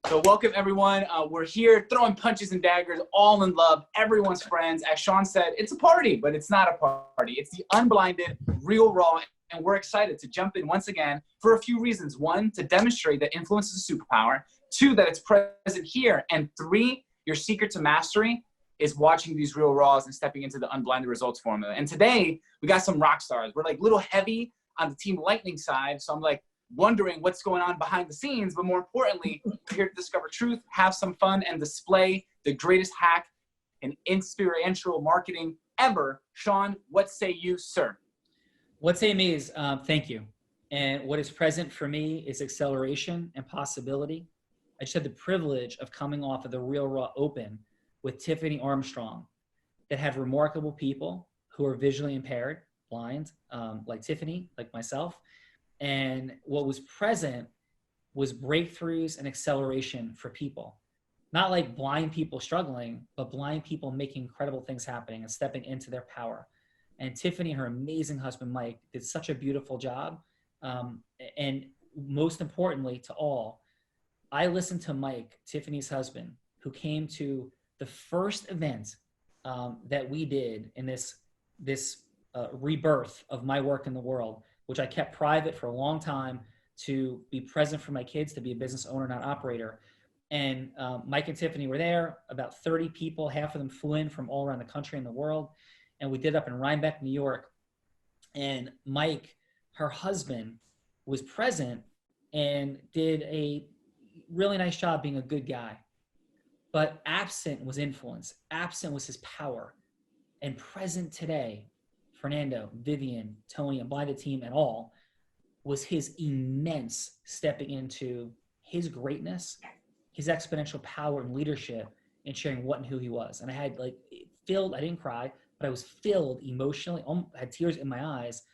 So welcome everyone. We're here throwing punches and daggers, all in love, everyone's friends. As Sean said, it's a party, but it's not a party. It's the Unblinded, real raw, and we're excited to jump in once again for a few reasons. One, to demonstrate that influence is a superpower. Two, that it's present here. And three, your secret to mastery is watching these real raws and stepping into the Unblinded results formula. And today, we got some rock stars. We're like a little heavy on the Team Lightning side, so I'm like, wondering what's going on behind the scenes, but more importantly, we're here to discover truth, have some fun, and display the greatest hack in experiential marketing ever. Sean, what say you, sir? What say me is thank you. And what is present for me is acceleration and possibility. I just had the privilege of coming off of the Real Raw Open with Tiffany Armstrong that had remarkable people who are visually impaired, blind, like Tiffany, like myself. And what was present was breakthroughs and acceleration for people. Not like blind people struggling, but blind people making incredible things happening and stepping into their power. And Tiffany and her amazing husband, Mike, did such a beautiful job. And most importantly to all, I listened to Mike, Tiffany's husband, who came to the first event that we did in this rebirth of my work in the world, which I kept private for a long time to be present for my kids, to be a business owner, not operator. And Mike and Tiffany were there, about 30 people, half of them flew in from all around the country and the world. And we did up in Rhinebeck, New York. And Mike, her husband, was present and did a really nice job being a good guy. But absent was influence, absent was his power. And present today, Fernando, Vivian, Tony, Unblinded team, and all, was his immense stepping into his greatness, his exponential power and leadership, and sharing what and who he was. And I had I didn't cry, but I was filled emotionally, I had tears in my eyes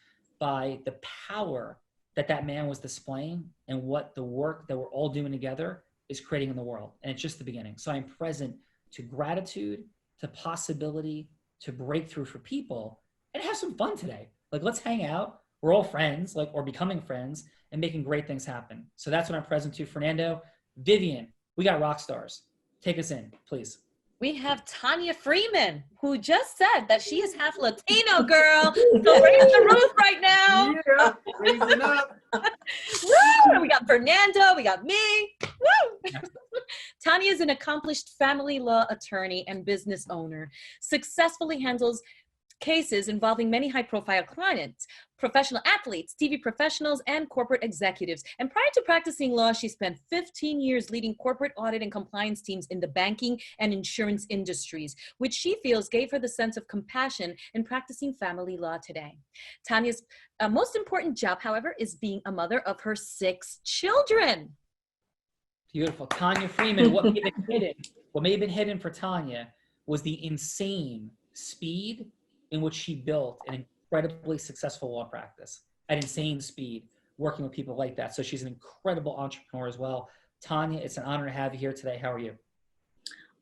by the power that man was displaying and what the work that we're all doing together is creating in the world. And it's just the beginning. So I'm present to gratitude, to possibility, to breakthrough for people, and have some fun today. Let's hang out. We're all friends, or becoming friends, and making great things happen. So that's what I'm present to. Fernando, Vivian, we got rock stars. Take us in, please. We have Tanya Freeman, who just said that she is half Latino, girl. So raise the roof right now. Yeah, raising up. Woo! We got Fernando, we got me. Woo! Tanya is an accomplished family law attorney and business owner, successfully handles cases involving many high-profile clients, professional athletes, TV professionals, and corporate executives. And prior to practicing law, she spent 15 years leading corporate audit and compliance teams in the banking and insurance industries, which she feels gave her the sense of compassion in practicing family law today. Tanya's most important job, however, is being a mother of her 6 children. Beautiful. Tanya Freeman, what may have been hidden for Tanya was the insane speed in which she built an incredibly successful law practice at insane speed, working with people like that. So she's an incredible entrepreneur as well. Tanya, it's an honor to have you here today. How are you?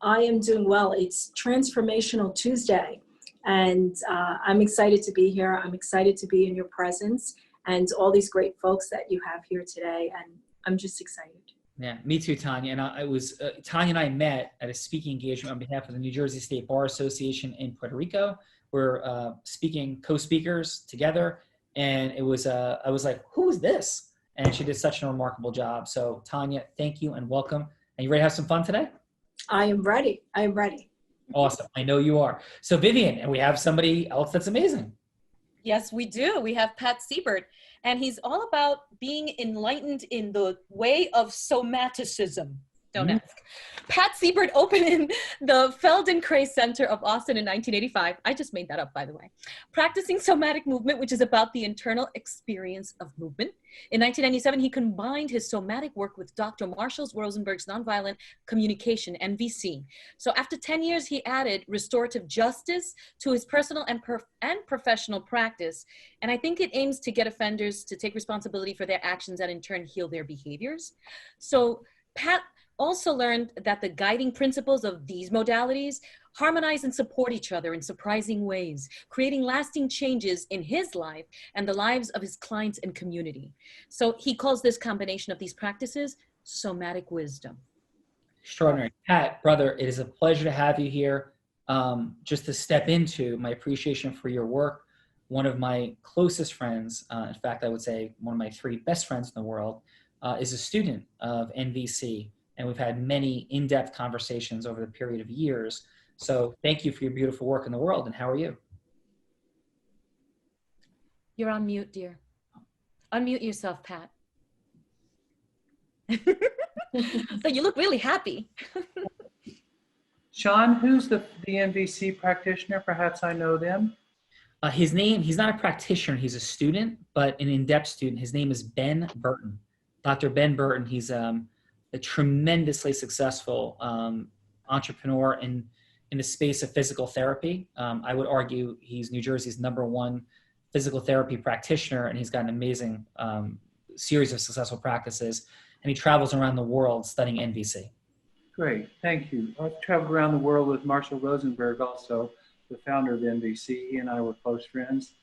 I am doing well. It's Transformational Tuesday, and I'm excited to be here. I'm excited to be in your presence and all these great folks that you have here today, and I'm just excited. Yeah, me too, Tanya. And Tanya and I met at a speaking engagement on behalf of the New Jersey State Bar Association in Puerto Rico. We're co-speakers together, and it was I was like, who is this? And she did such a remarkable job. So Tanya, thank you and welcome. And you ready to have some fun today? I am ready. I am ready. Awesome. I know you are. So Vivian, and we have somebody else that's amazing. Yes, we do. We have Pat Siebert, and he's all about being enlightened in the way of somaticism. Don't ask. Pat Siebert opened in the Feldenkrais Center of Austin in 1985. I just made that up, by the way. Practicing somatic movement, which is about the internal experience of movement. In 1997, he combined his somatic work with Dr. Marshall Rosenberg's nonviolent communication, NVC. So after 10 years, he added restorative justice to his personal and professional practice. And I think it aims to get offenders to take responsibility for their actions and in turn heal their behaviors. So Pat also learned that the guiding principles of these modalities harmonize and support each other in surprising ways, creating lasting changes in his life and the lives of his clients and community. So he calls this combination of these practices somatic wisdom. Extraordinary. Pat, brother, it is a pleasure to have you here. Just to step into my appreciation for your work. One of my closest friends, in fact, I would say one of my 3 best friends in the world, is a student of NVC. And we've had many in-depth conversations over the period of years. So thank you for your beautiful work in the world. And how are you? You're on mute, dear. Unmute yourself, Pat. So you look really happy. Sean, who's the NVC practitioner? Perhaps I know them. His name, he's not a practitioner, he's a student, but an in-depth student. His name is Ben Burton. Dr. Ben Burton, he's a tremendously successful entrepreneur in the space of physical therapy. I would argue he's New Jersey's #1 physical therapy practitioner, and he's got an amazing series of successful practices, and he travels around the world studying NVC. Great, thank you. I've traveled around the world with Marshall Rosenberg, also the founder of NVC. He and I were close friends.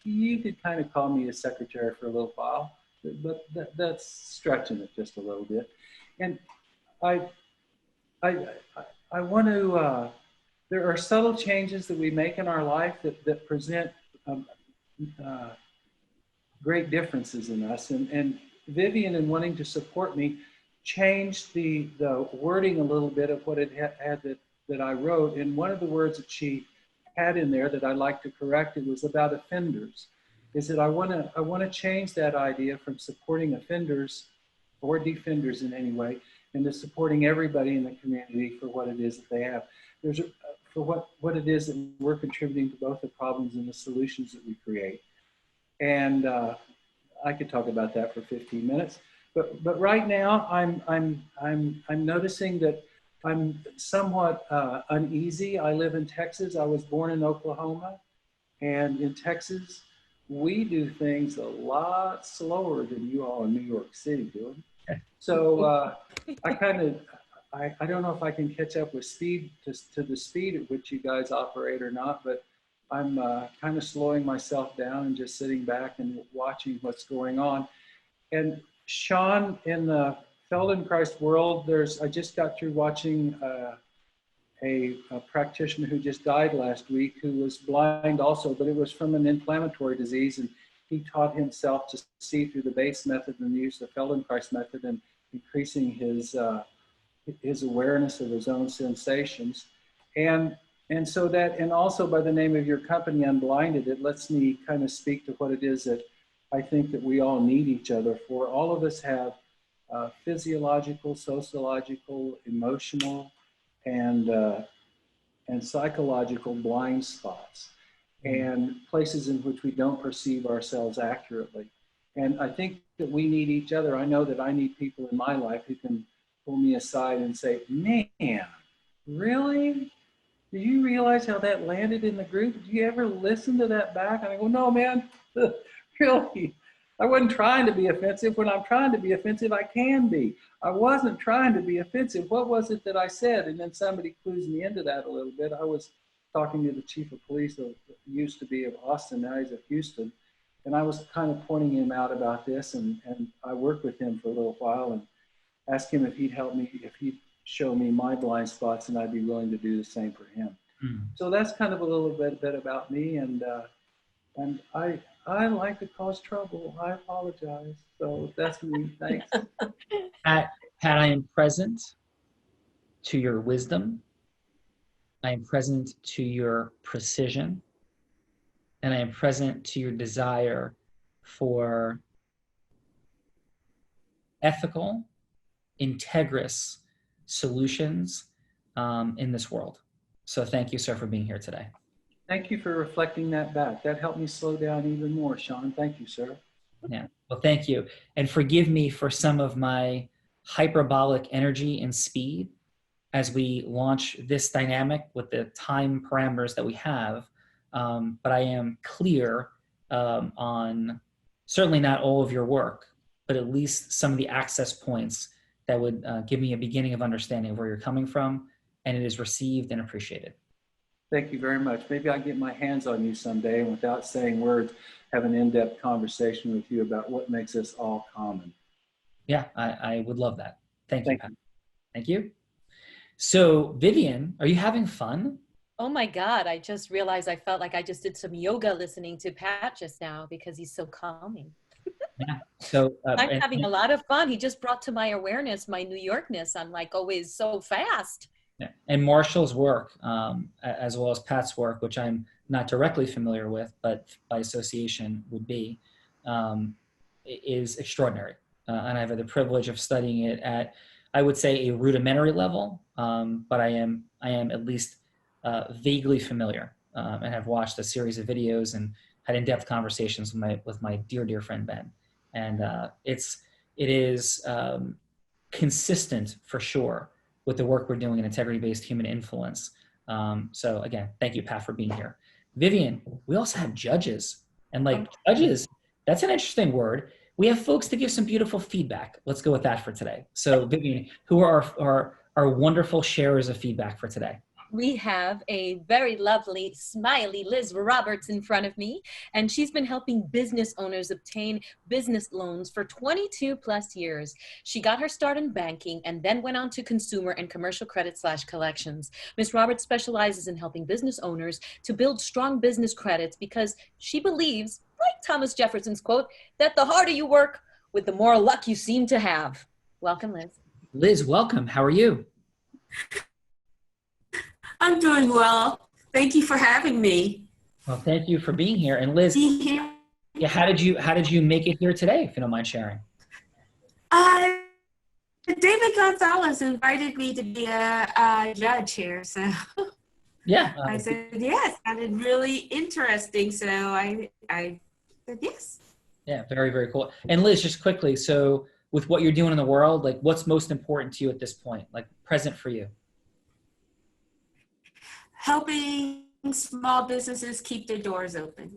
You could kind of call me a secretary for a little while, but that's stretching it just a little bit. And I want to, there are subtle changes that we make in our life that present great differences in us. And Vivian, in wanting to support me, changed the wording a little bit of what it had that I wrote. And one of the words that she had in there that I'd like to correct, it was about offenders. Is that I want to change that idea from supporting offenders or defenders in any way into supporting everybody in the community for what it is that they have. For what it is that we're contributing to both the problems and the solutions that we create. And I could talk about that for 15 minutes. But right now I'm noticing that I'm somewhat uneasy. I live in Texas. I was born in Oklahoma, and in Texas we do things a lot slower than you all in New York City do. So I don't know if I can catch up with speed to the speed at which you guys operate or not, but I'm kind of slowing myself down and just sitting back and watching what's going on. And Sean, in the Feldenkrais world, I just got through watching a practitioner who just died last week, who was blind also, but it was from an inflammatory disease, and he taught himself to see through the base method and use the Feldenkrais method, and increasing his awareness of his own sensations. And so that, and also by the name of your company, Unblinded, it lets me kind of speak to what it is that I think that we all need each other for. All of us have physiological, sociological, emotional, and psychological blind spots, and places in which we don't perceive ourselves accurately. And I think that we need each other. I know that I need people in my life who can pull me aside and say, man, really? Do you realize how that landed in the group? Do you ever listen to that back? And I go, no, man, really? I wasn't trying to be offensive. When I'm trying to be offensive, I can be. I wasn't trying to be offensive. What was it that I said? And then somebody clues me into that a little bit. I was talking to the chief of police who used to be of Austin, now he's at Houston. And I was kind of pointing him out about this, and I worked with him for a little while and asked him if he'd help me, if he'd show me my blind spots, and I'd be willing to do the same for him. Mm. So that's kind of a little bit about me, and I like to cause trouble. I apologize. So that's me. Thanks. Pat, I am present to your wisdom. I am present to your precision. And I am present to your desire for ethical, integrous solutions in this world. So thank you, sir, for being here today. Thank you for reflecting that back. That helped me slow down even more, Sean. Thank you, sir. Yeah, well, thank you. And forgive me for some of my hyperbolic energy and speed as we launch this dynamic with the time parameters that we have. But I am clear on certainly not all of your work, but at least some of the access points that would give me a beginning of understanding of where you're coming from, and it is received and appreciated. Thank you very much. Maybe I'll get my hands on you someday and without saying words, have an in-depth conversation with you about what makes us all common. Yeah, I would love that. Thank you, Pat. Thank you. So Vivian, are you having fun? Oh my God, I just realized I felt like I just did some yoga listening to Pat just now because he's so calming. Yeah. So I'm having a lot of fun. He just brought to my awareness my New Yorkness. I'm like always so fast. yeah. And Marshall's work, as well as Pat's work, which I'm not directly familiar with, but by association would be, is extraordinary. And I've had the privilege of studying it at, I would say, a rudimentary level, but I am at least vaguely familiar, and have watched a series of videos and had in-depth conversations with my dear friend Ben. And it is consistent for sure with the work we're doing in integrity-based human influence. So again, thank you, Pat, for being here. Vivian, we also have judges, and judges, that's an interesting word. We have folks to give some beautiful feedback. Let's go with that for today. So Vivian, who are our wonderful sharers of feedback for today? We have a very lovely, smiley Liz Roberts in front of me, and she's been helping business owners obtain business loans for 22 plus years. She got her start in banking and then went on to consumer and commercial credit / collections. Ms. Roberts specializes in helping business owners to build strong business credits because she believes, like Thomas Jefferson's quote, that the harder you work with, the more luck you seem to have. Welcome, Liz. Liz, welcome. How are you? I'm doing well. Thank you for having me. Well, thank you for being here. And Liz, yeah, how did you make it here today, if you don't mind sharing? David Gonzalez invited me to be a judge here, so yeah, I said yes. Sounded really interesting, so I said yes. Yeah, very, very cool. And Liz, just quickly, so with what you're doing in the world, like what's most important to you at this point, like present for you? Helping small businesses keep their doors open.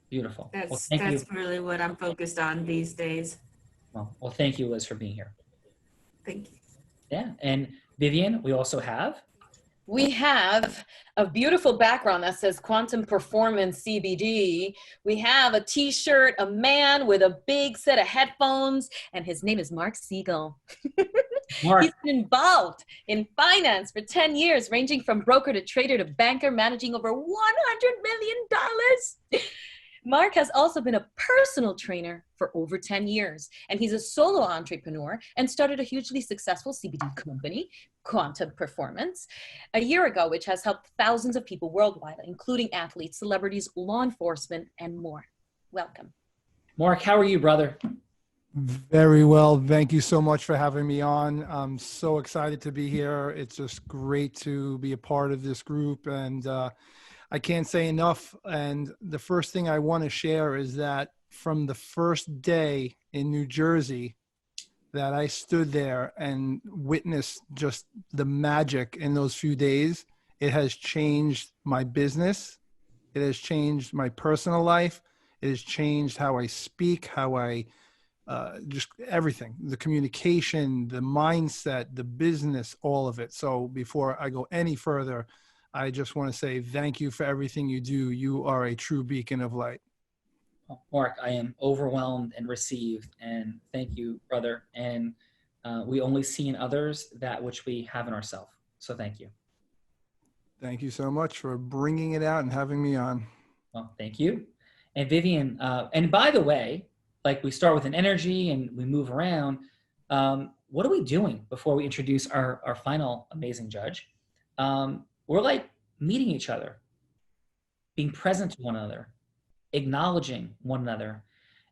Beautiful. That's you. really what I'm focused on these days. Well, thank you, Liz, for being here. Thank you. Yeah, and Vivian, we also have? We have a beautiful background that says Quantum Performance CBD. We have a t-shirt, a man with a big set of headphones, and his name is Mark Siegel. Mark. He's been involved in finance for 10 years, ranging from broker to trader to banker, managing over $100 million. Mark has also been a personal trainer for over 10 years, and he's a solo entrepreneur and started a hugely successful CBD company, Quantum Performance, a year ago, which has helped thousands of people worldwide, including athletes, celebrities, law enforcement, and more. Welcome. Mark, how are you, brother? Very well. Thank you so much for having me on. I'm so excited to be here. It's just great to be a part of this group, and I can't say enough. And the first thing I want to share is that from the first day in New Jersey that I stood there and witnessed just the magic in those few days, it has changed my business. It has changed my personal life. It has changed how I speak, how I just everything, the communication, the mindset, the business, all of it. So before I go any further, I just want to say thank you for everything you do. You are a true beacon of light. Mark, I am overwhelmed and received, and thank you, brother. And we only see in others that which we have in ourselves. So thank you. Thank you so much for bringing it out and having me on. Well, thank you. And Vivian, and by the way, like we start with an energy and we move around. What are we doing before we introduce our final amazing judge? We're like meeting each other, being present to one another, acknowledging one another.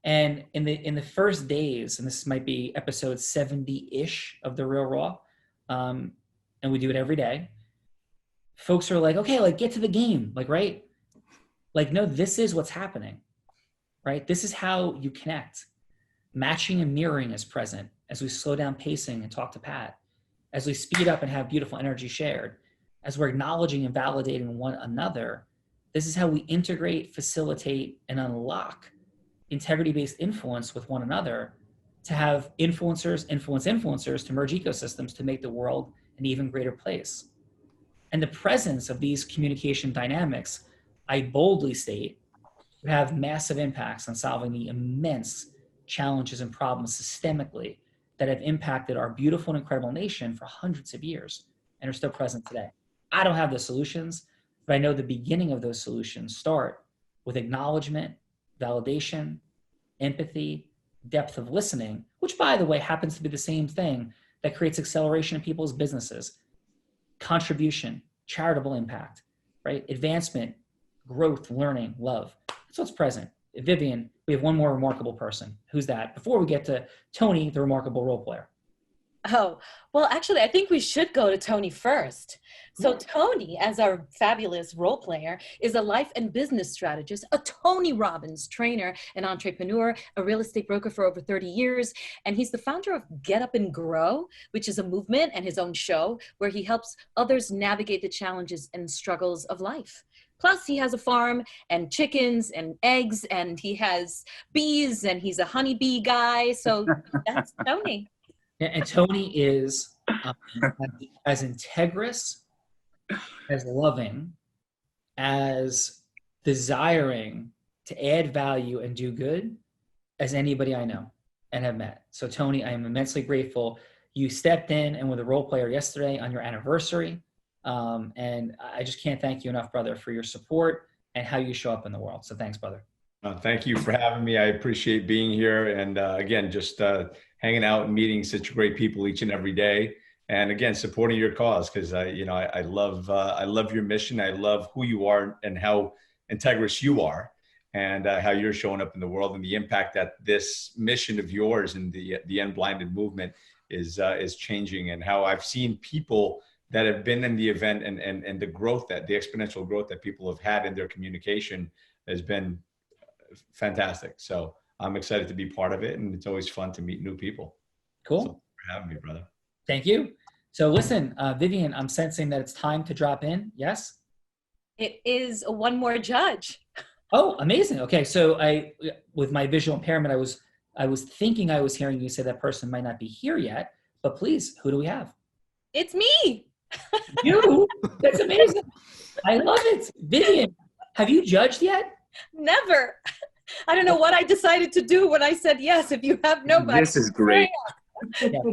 And in the first days, and this might be episode 70-ish of The Real Raw, and we do it every day, folks are like, okay, like get to the game, like, right? Like, no, this is what's happening, right? This is how you connect. Matching and mirroring is present as we slow down pacing and talk to Pat, as we speed up and have beautiful energy shared, as we're acknowledging and validating one another. This is how we integrate, facilitate, and unlock integrity-based influence with one another to have influencers influence influencers to merge ecosystems to make the world an even greater place. And the presence of these communication dynamics, I boldly state, have massive impacts on solving the immense challenges and problems systemically that have impacted our beautiful and incredible nation for hundreds of years and are still present today. I don't have the solutions, but I know the beginning of those solutions start with acknowledgement, validation, empathy, depth of listening, which, by the way, happens to be the same thing that creates acceleration in people's businesses, contribution, charitable impact, right? Advancement, growth, learning, love. That's what's present. Vivian, we have one more remarkable person. Who's that? Before we get to Tony, the remarkable role player. Oh, well, actually, I think we should go to Tony first. So Tony, as our fabulous role player, is a life and business strategist, a Tony Robbins trainer, an entrepreneur, a real estate broker for over 30 years. And he's the founder of Get Up and Grow, which is a movement and his own show where he helps others navigate the challenges and struggles of life. Plus, he has a farm and chickens and eggs, and he has bees, and he's a honeybee guy. So that's Tony. And Tony is as integrous, as loving, as desiring to add value and do good as anybody I know and have met. So Tony, I am immensely grateful. You stepped in and were the role player yesterday on your anniversary. And I just can't thank you enough, brother, for your support and how you show up in the world. So thanks, brother. Thank you for having me. I appreciate being here. And again, just hanging out and meeting such great people each and every day. And again, supporting your cause, because I love your mission. I love who you are and how integrous you are, and how you're showing up in the world, and the impact that this mission of yours and the Unblinded movement is changing, and how I've seen people that have been in the event and the growth, that the exponential growth that people have had in their communication has been fantastic. So I'm excited to be part of it, and it's always fun to meet new people. Cool. So thanks for having me, brother. Thank you. So listen, Vivian, I'm sensing that it's time to drop in. Yes? It is one more judge. Oh, amazing. Okay. So with my visual impairment, I was thinking I was hearing you say that person might not be here yet, but please, who do we have? It's me. You? That's amazing. I love it. Vivian, have you judged yet? Never. I don't know what I decided to do when I said yes. If you have nobody. This is great. Yeah, so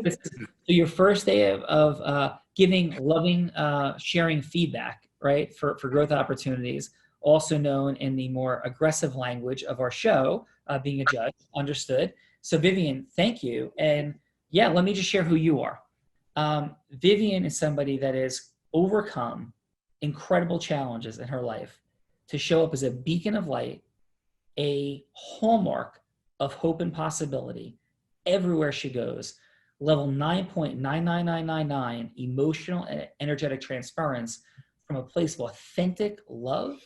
your first day of giving, loving, sharing feedback, right, for growth opportunities, also known in the more aggressive language of our show, being a judge, understood. So Vivian, thank you. And yeah, let me just share who you are. Vivian is somebody that has overcome incredible challenges in her life to show up as a beacon of light, a hallmark of hope and possibility everywhere she goes. Level 9.99999 emotional and energetic transference from a place of authentic love,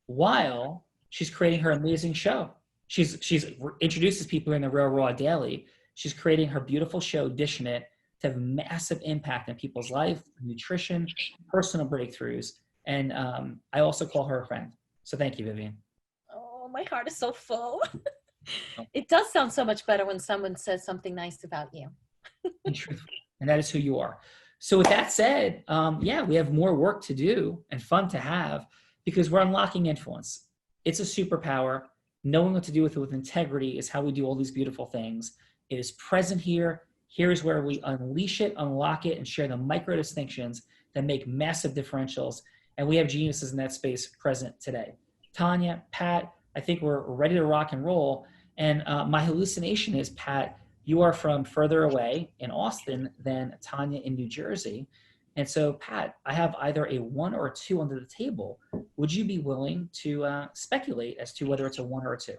while she's creating her amazing show. She's introduces people in the Real Raw daily. She's creating her beautiful show, dishing it to have massive impact on people's life, nutrition, personal breakthroughs. And I also call her a friend. So thank you, Vivian. Oh, my heart is so full. It does sound so much better when someone says something nice about you. And truthful. And that is who you are. So with that said, yeah, we have more work to do and fun to have, because we're unlocking influence. It's a superpower. Knowing what to do with it with integrity is how we do all these beautiful things. It is present here. Here's where we unleash it, unlock it, and share the micro distinctions that make massive differentials. And we have geniuses in that space present today. Tanya, Pat, I think we're ready to rock and roll. And my hallucination is, Pat, you are from further away in Austin than Tanya in New Jersey. And so, Pat, I have either a 1 or a 2 under the table. Would you be willing to speculate as to whether it's a 1 or a 2?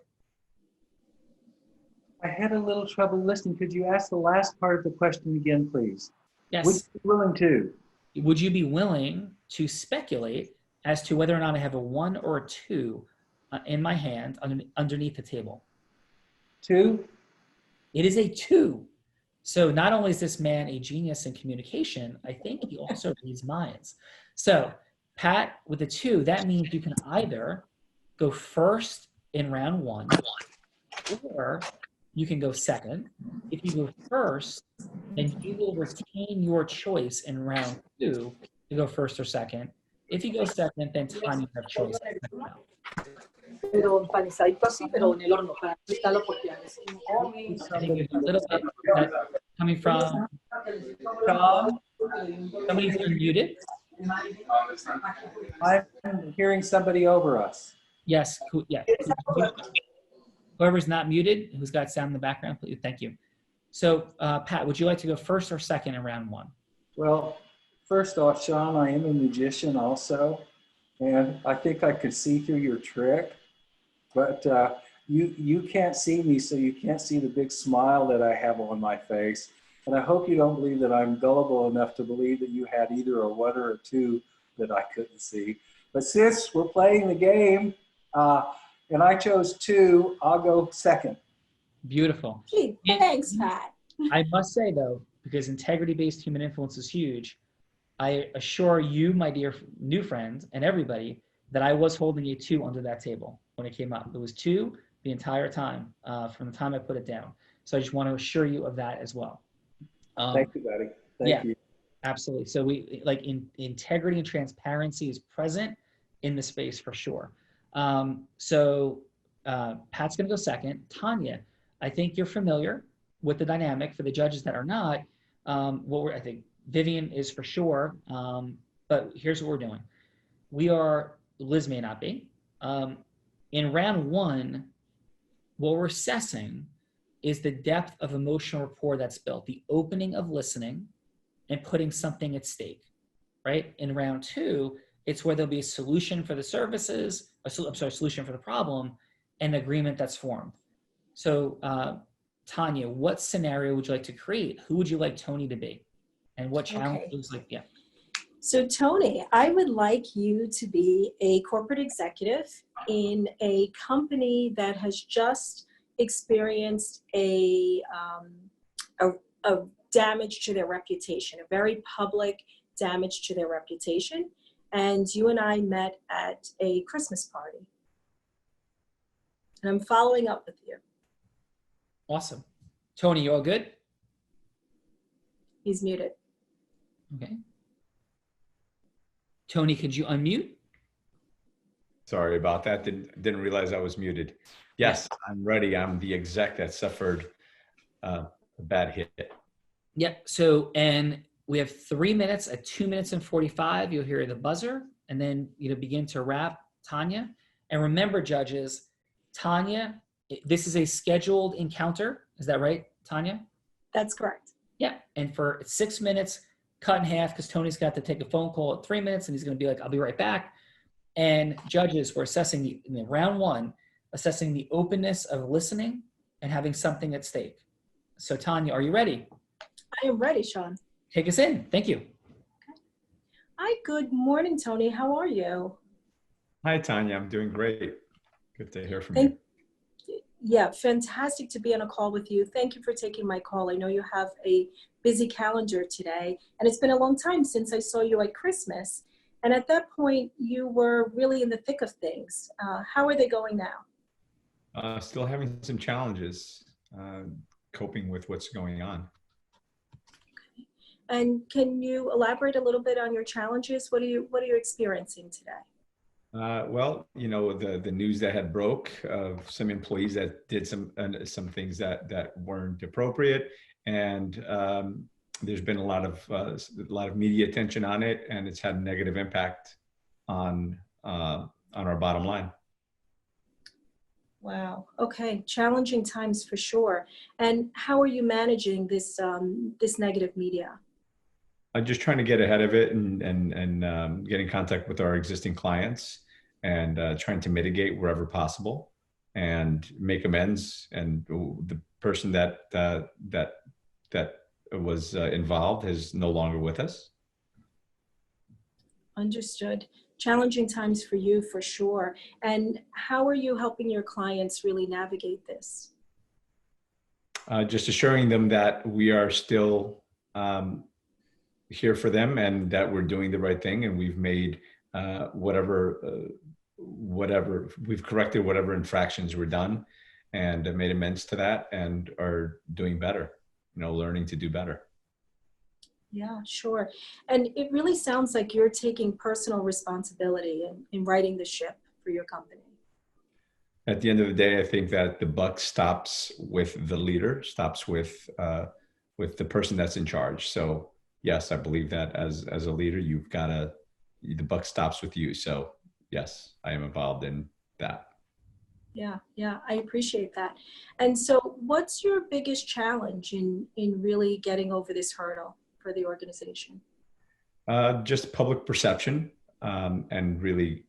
I had a little trouble listening. Could you ask the last part of the question again, please? Yes. Would you be willing to? Would you be willing to speculate as to whether or not I have a 1 or a 2 in my hand underneath the table? 2? It is a 2. So not only is this man a genius in communication, I think he also reads minds. So Pat, with a 2, that means you can either go first in round 1, or you can go second. If you go first, then you will retain your choice in round 2 to go first or second. If you go second, then time you have choice. Pero empanizadito así, pero en el horno para fritarlo porque a veces I think there's a little bit Coming from Sean. Somebody's unmuted. I'm hearing somebody over us. Yes, yeah. Whoever's not muted, who's got sound in the background, please. Thank you. So, Pat, would you like to go first or second in round one? Well, first off, Sean, I am a magician also, and I think I could see through your trick, but you can't see me, so you can't see the big smile that I have on my face. And I hope you don't believe that I'm gullible enough to believe that you had either a 1 or a 2 that I couldn't see. But since we're playing the game, and I chose 2, I'll go second. Beautiful. Gee, thanks, Pat. I must say, though, because integrity-based human influence is huge, I assure you, my dear new friends, and everybody, that I was holding a 2 under that table when it came up. It was 2 the entire time, from the time I put it down. So I just want to assure you of that as well. Thank you, buddy. Thank you. Absolutely. So we integrity and transparency is present in the space for sure. So Pat's going to go second. Tanya, I think you're familiar with the dynamic. For the judges that are not, I think Vivian is for sure. But here's what we're doing. Liz may not be. In round one, what we're assessing is the depth of emotional rapport that's built, the opening of listening and putting something at stake, right? In round two, it's where there'll be a solution for the services, solution for the problem, and agreement that's formed. So Tanya, what scenario would you like to create? Who would you like Tony to be? And what challenge looks like, yeah. So Tony, I would like you to be a corporate executive in a company that has just experienced a damage to their reputation, a very public damage to their reputation. And you and I met at a Christmas party. And I'm following up with you. Awesome. Tony, you all good? He's muted. Okay. Tony, could you unmute? Sorry about that. Didn't realize I was muted. Yes, I'm ready. I'm the exec that suffered a bad hit. Yeah. So, and we have 3 minutes. At 2 minutes and 45, you'll hear the buzzer, and then begin to wrap, Tanya. And remember, judges, Tanya, this is a scheduled encounter. Is that right, Tanya? That's correct. Yeah. And for 6 minutes, cut in half, because Tony's got to take a phone call at 3 minutes, and he's going to be like, I'll be right back. And judges, we're assessing in round one, assessing the openness of listening and having something at stake. So Tanya, are you ready? I am ready, Sean. Take us in. Thank you. Okay. Hi, good morning, Tony. How are you? Hi, Tanya. I'm doing great. Good to hear from you. Yeah, fantastic to be on a call with you. Thank you for taking my call. I know you have a busy calendar today, and it's been a long time since I saw you at Christmas. And at that point, you were really in the thick of things. How are they going now? Still having some challenges coping with what's going on. Okay. And can you elaborate a little bit on your challenges? What are you experiencing today? Well, the news that had broke of some employees that did some things that weren't appropriate, and there's been a lot of media attention on it, and it's had a negative impact on our bottom line. Wow. Okay. Challenging times for sure. And how are you managing this this negative media? I'm just trying to get ahead of it and get in contact with our existing clients and trying to mitigate wherever possible and make amends. And the person that was involved is no longer with us. Understood. Challenging times for you for sure. And how are you helping your clients really navigate this? Just assuring them that we are still here for them and that we're doing the right thing, and we've made we've corrected whatever infractions were done and made amends to that and are doing better, learning to do better. Yeah, sure. And it really sounds like you're taking personal responsibility in righting the ship for your company. At the end of the day, I think that the buck stops with the leader, stops with with the person that's in charge. So yes, I believe that as a leader, you've got to, the buck stops with you. So yes, I am involved in that. Yeah, yeah, I appreciate that. And so what's your biggest challenge in really getting over this hurdle for the organization? Just public perception, and really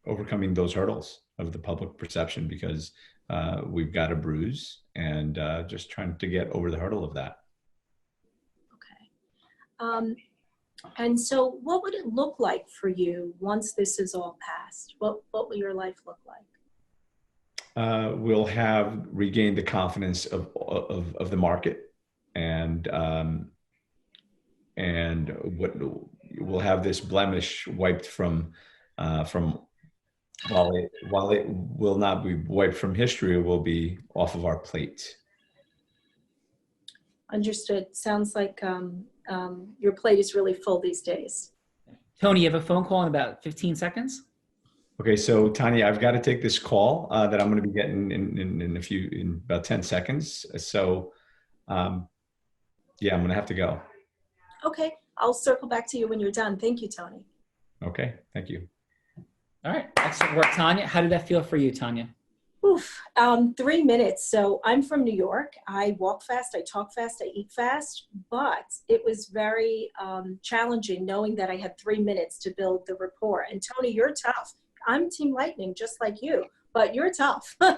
overcoming those hurdles of the public perception, because we've got a bruise, and just trying to get over the hurdle of that. Okay. And so what would it look like for you once this is all passed? What will your life look like? We'll have regained the confidence of the market, and what we'll have this blemish wiped from while it will not be wiped from history, it will be off of our plate. Understood. Sounds like your plate is really full these days. Tony, you have a phone call in about 15 seconds. Okay, so Tanya, I've got to take this call that I'm going to be getting in about 10 seconds. So, yeah, I'm going to have to go. Okay, I'll circle back to you when you're done. Thank you, Tony. Okay, thank you. All right, excellent work, Tanya. How did that feel for you, Tanya? Oof, 3 minutes. So I'm from New York. I walk fast, I talk fast, I eat fast, but it was very challenging knowing that I had 3 minutes to build the rapport. And Tony, you're tough. I'm Team Lightning, just like you, but you're tough. I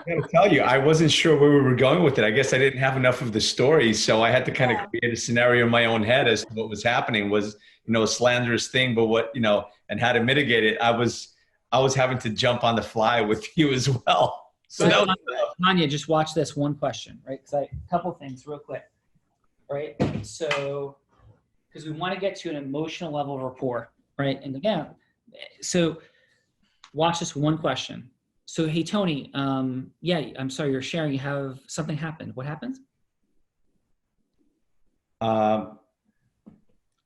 gotta tell you, I wasn't sure where we were going with it. I guess I didn't have enough of the story, so I had to kind of create a scenario in my own head as to what was happening. Was, a slanderous thing, but what, and how to mitigate it. I was having to jump on the fly with you as well. So that was Tanya, just watch this one question, right? Because a couple things real quick, right? So, because we want to get to an emotional level of rapport, right? And again, so watch this one question. So, hey, Tony, yeah, I'm sorry, you're sharing, you have something happened. What happened?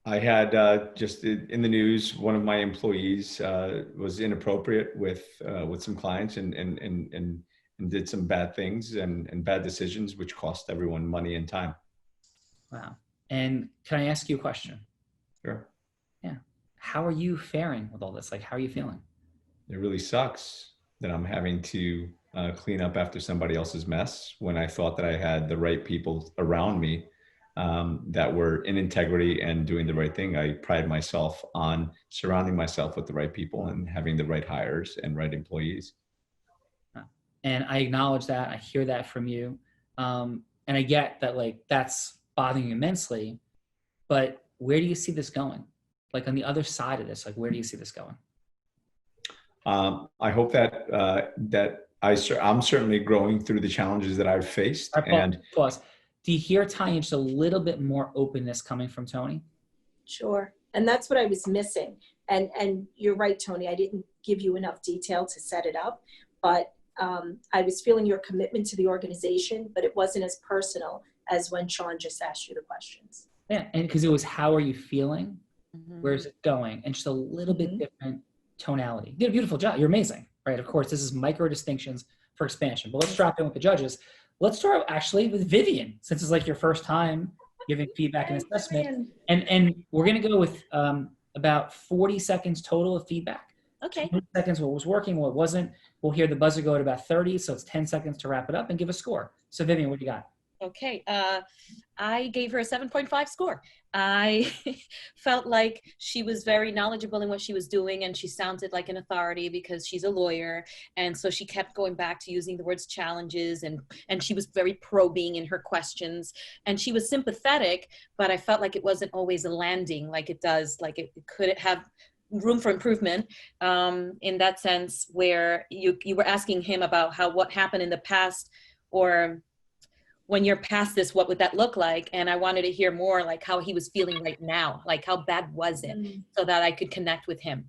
I had just in the news, one of my employees was inappropriate with some clients and did some bad things and bad decisions, which cost everyone money and time. Wow. And can I ask you a question? Sure. Yeah. How are you faring with all this? Like, how are you feeling? It really sucks that I'm having to clean up after somebody else's mess when I thought that I had the right people around me that were in integrity and doing the right thing. I pride myself on surrounding myself with the right people and having the right hires and right employees. And I acknowledge that. I hear that from you. And I get that, like, that's bothering you immensely, but where do you see this going? Like, on the other side of this, like, where do you see this going? I hope that I'm certainly growing through the challenges that I've faced. Right, pause. Do you hear, Tanya, just a little bit more openness coming from Tony? Sure. And that's what I was missing. And you're right, Tony. I didn't give you enough detail to set it up, but I was feeling your commitment to the organization, but it wasn't as personal as when Sean just asked you the questions. Yeah, and because it was, how are you feeling? Mm-hmm. Where's it going? And just a little bit different tonality. You did a beautiful job. You're amazing, right? Of course, this is micro distinctions for expansion, but let's drop in with the judges. Let's start actually with Vivian, since it's like your first time giving feedback and assessment. And we're going to go with about 40 seconds total of feedback. Okay. 20 seconds what was working, what wasn't. We'll hear the buzzer go at about 30, so it's 10 seconds to wrap it up and give a score. So Vivian, what do you got? Okay, I gave her a 7.5 score. I felt like she was very knowledgeable in what she was doing, and she sounded like an authority because she's a lawyer. And so she kept going back to using the words challenges, and she was very probing in her questions. And she was sympathetic, but I felt like it wasn't always a landing like it does, like it could have room for improvement in that sense, where you were asking him about what happened in the past, or when you're past this, what would that look like? And I wanted to hear more like how he was feeling right now, like how bad was it, so that I could connect with him.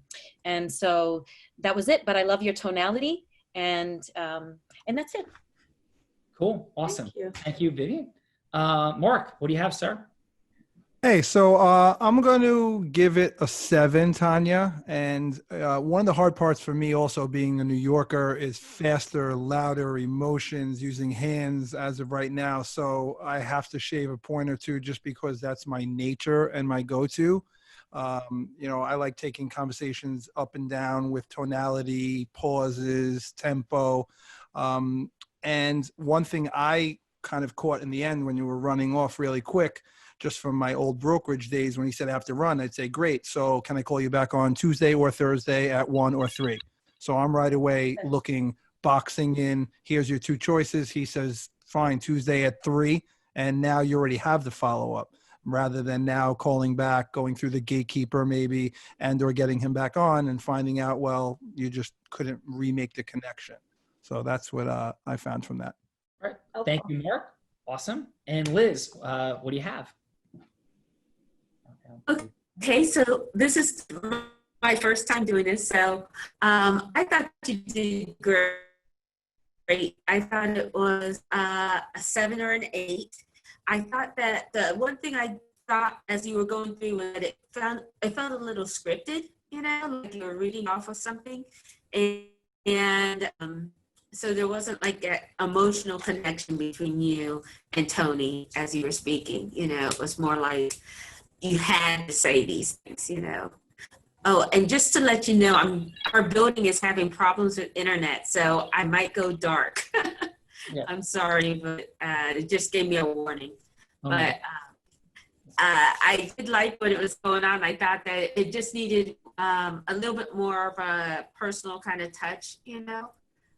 And so that was it. But I love your tonality, and that's it. Cool, awesome. Thank you, Vivian. Mark, what do you have, sir? Hey, so I'm going to give it a 7, Tanya. And one of the hard parts for me, also being a New Yorker, is faster, louder emotions using hands as of right now. So I have to shave a point or two just because that's my nature and my go-to. I like taking conversations up and down with tonality, pauses, tempo. And one thing I kind of caught in the end when you were running off really quick, just from my old brokerage days, when he said I have to run, I'd say, great. So can I call you back on Tuesday or Thursday at 1 or 3? So I'm right away looking, boxing in. Here's your 2 choices. He says, fine, Tuesday at 3. And now you already have the follow-up, rather than now calling back, going through the gatekeeper maybe, and or getting him back on and finding out, well, you just couldn't remake the connection. So that's what I found from that. All right. Thank you, Mark. Awesome. And Liz, what do you have? Okay, so this is my first time doing this, so I thought you did great. I thought it was a 7 or an 8. I thought that the one thing I thought as you were going through it, it felt a little scripted, like you were reading off of something, and so there wasn't like an emotional connection between you and Tony as you were speaking. It was more like you had to say these things. Oh, and just to let you know, our building is having problems with internet, so I might go dark. Yeah. I'm sorry, but it just gave me a warning. Oh, but I did like what it was going on. I thought that it just needed a little bit more of a personal kind of touch.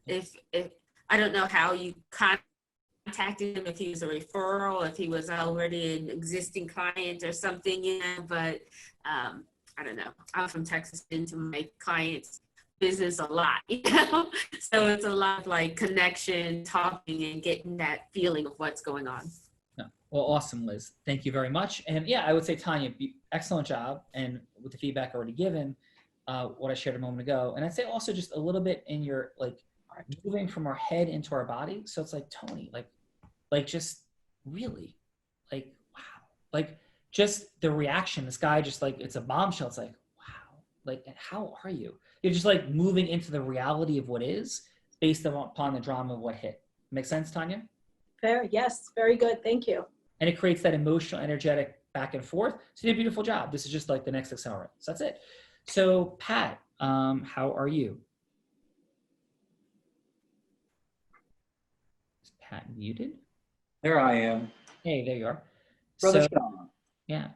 If I don't know how you contacted him, if he was a referral, if he was already an existing client or something, but I don't know. I'm from Texas, into my clients' business a lot, so it's a lot of like connection, talking, and getting that feeling of what's going on. No. Well, awesome, Liz. Thank you very much. And yeah, I would say, Tanya, excellent job. And with the feedback already given, what I shared a moment ago. And I'd say also just a little bit in your, like, moving from our head into our body. So it's like, Tony, like just really, like, wow. Like just the reaction, this guy just like, it's a bombshell. It's like, wow, like, how are you? You're just like moving into the reality of what is based upon the drama of what hit. Make sense, Tanya? Fair, yes, very good, thank you. And it creates that emotional, energetic back and forth. So you did a beautiful job. This is just like the next accelerant. So that's it. So Pat, how are you? Is Pat muted? There I am. Hey, there you are. Brother So, Sean, yeah.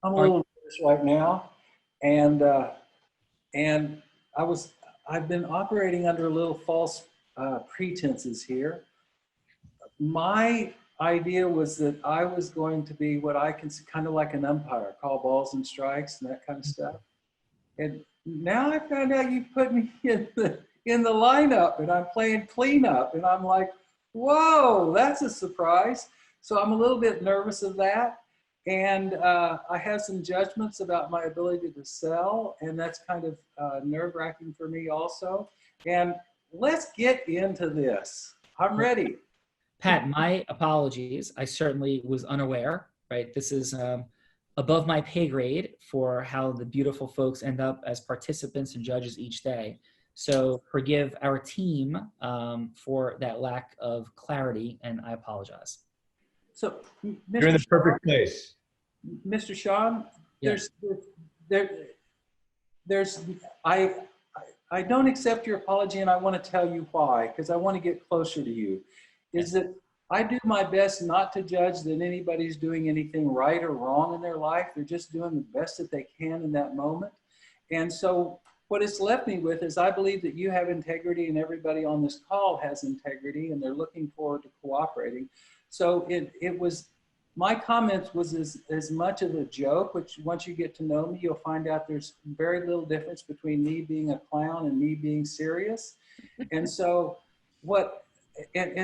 I'm a little nervous right now, and I've been operating under a little false pretenses here. My idea was that I was going to be what I can kind of like an umpire, call balls and strikes and that kind of stuff. And now I found out you put me in the lineup, and I'm playing cleanup, and I'm like, whoa, that's a surprise. So I'm a little bit nervous of that. And I have some judgments about my ability to sell, and that's kind of nerve-wracking for me also. And let's get into this. I'm ready. Pat, my apologies. I certainly was unaware, right? This is above my pay grade for how the beautiful folks end up as participants and judges each day. So forgive our team for that lack of clarity, and I apologize. So, Mr. You're in the perfect place. Mr. Sean, Yeah. I don't accept your apology, and I want to tell you why, because I want to get closer to you. Is that I do my best not to judge that anybody's doing anything right or wrong in their life. They're just doing the best that they can in that moment. And so what it's left me with is I believe that you have integrity, and everybody on this call has integrity, and they're looking forward to cooperating. So it was, my comments was as much of a joke, which once you get to know me, you'll find out there's very little difference between me being a clown and me being serious. And so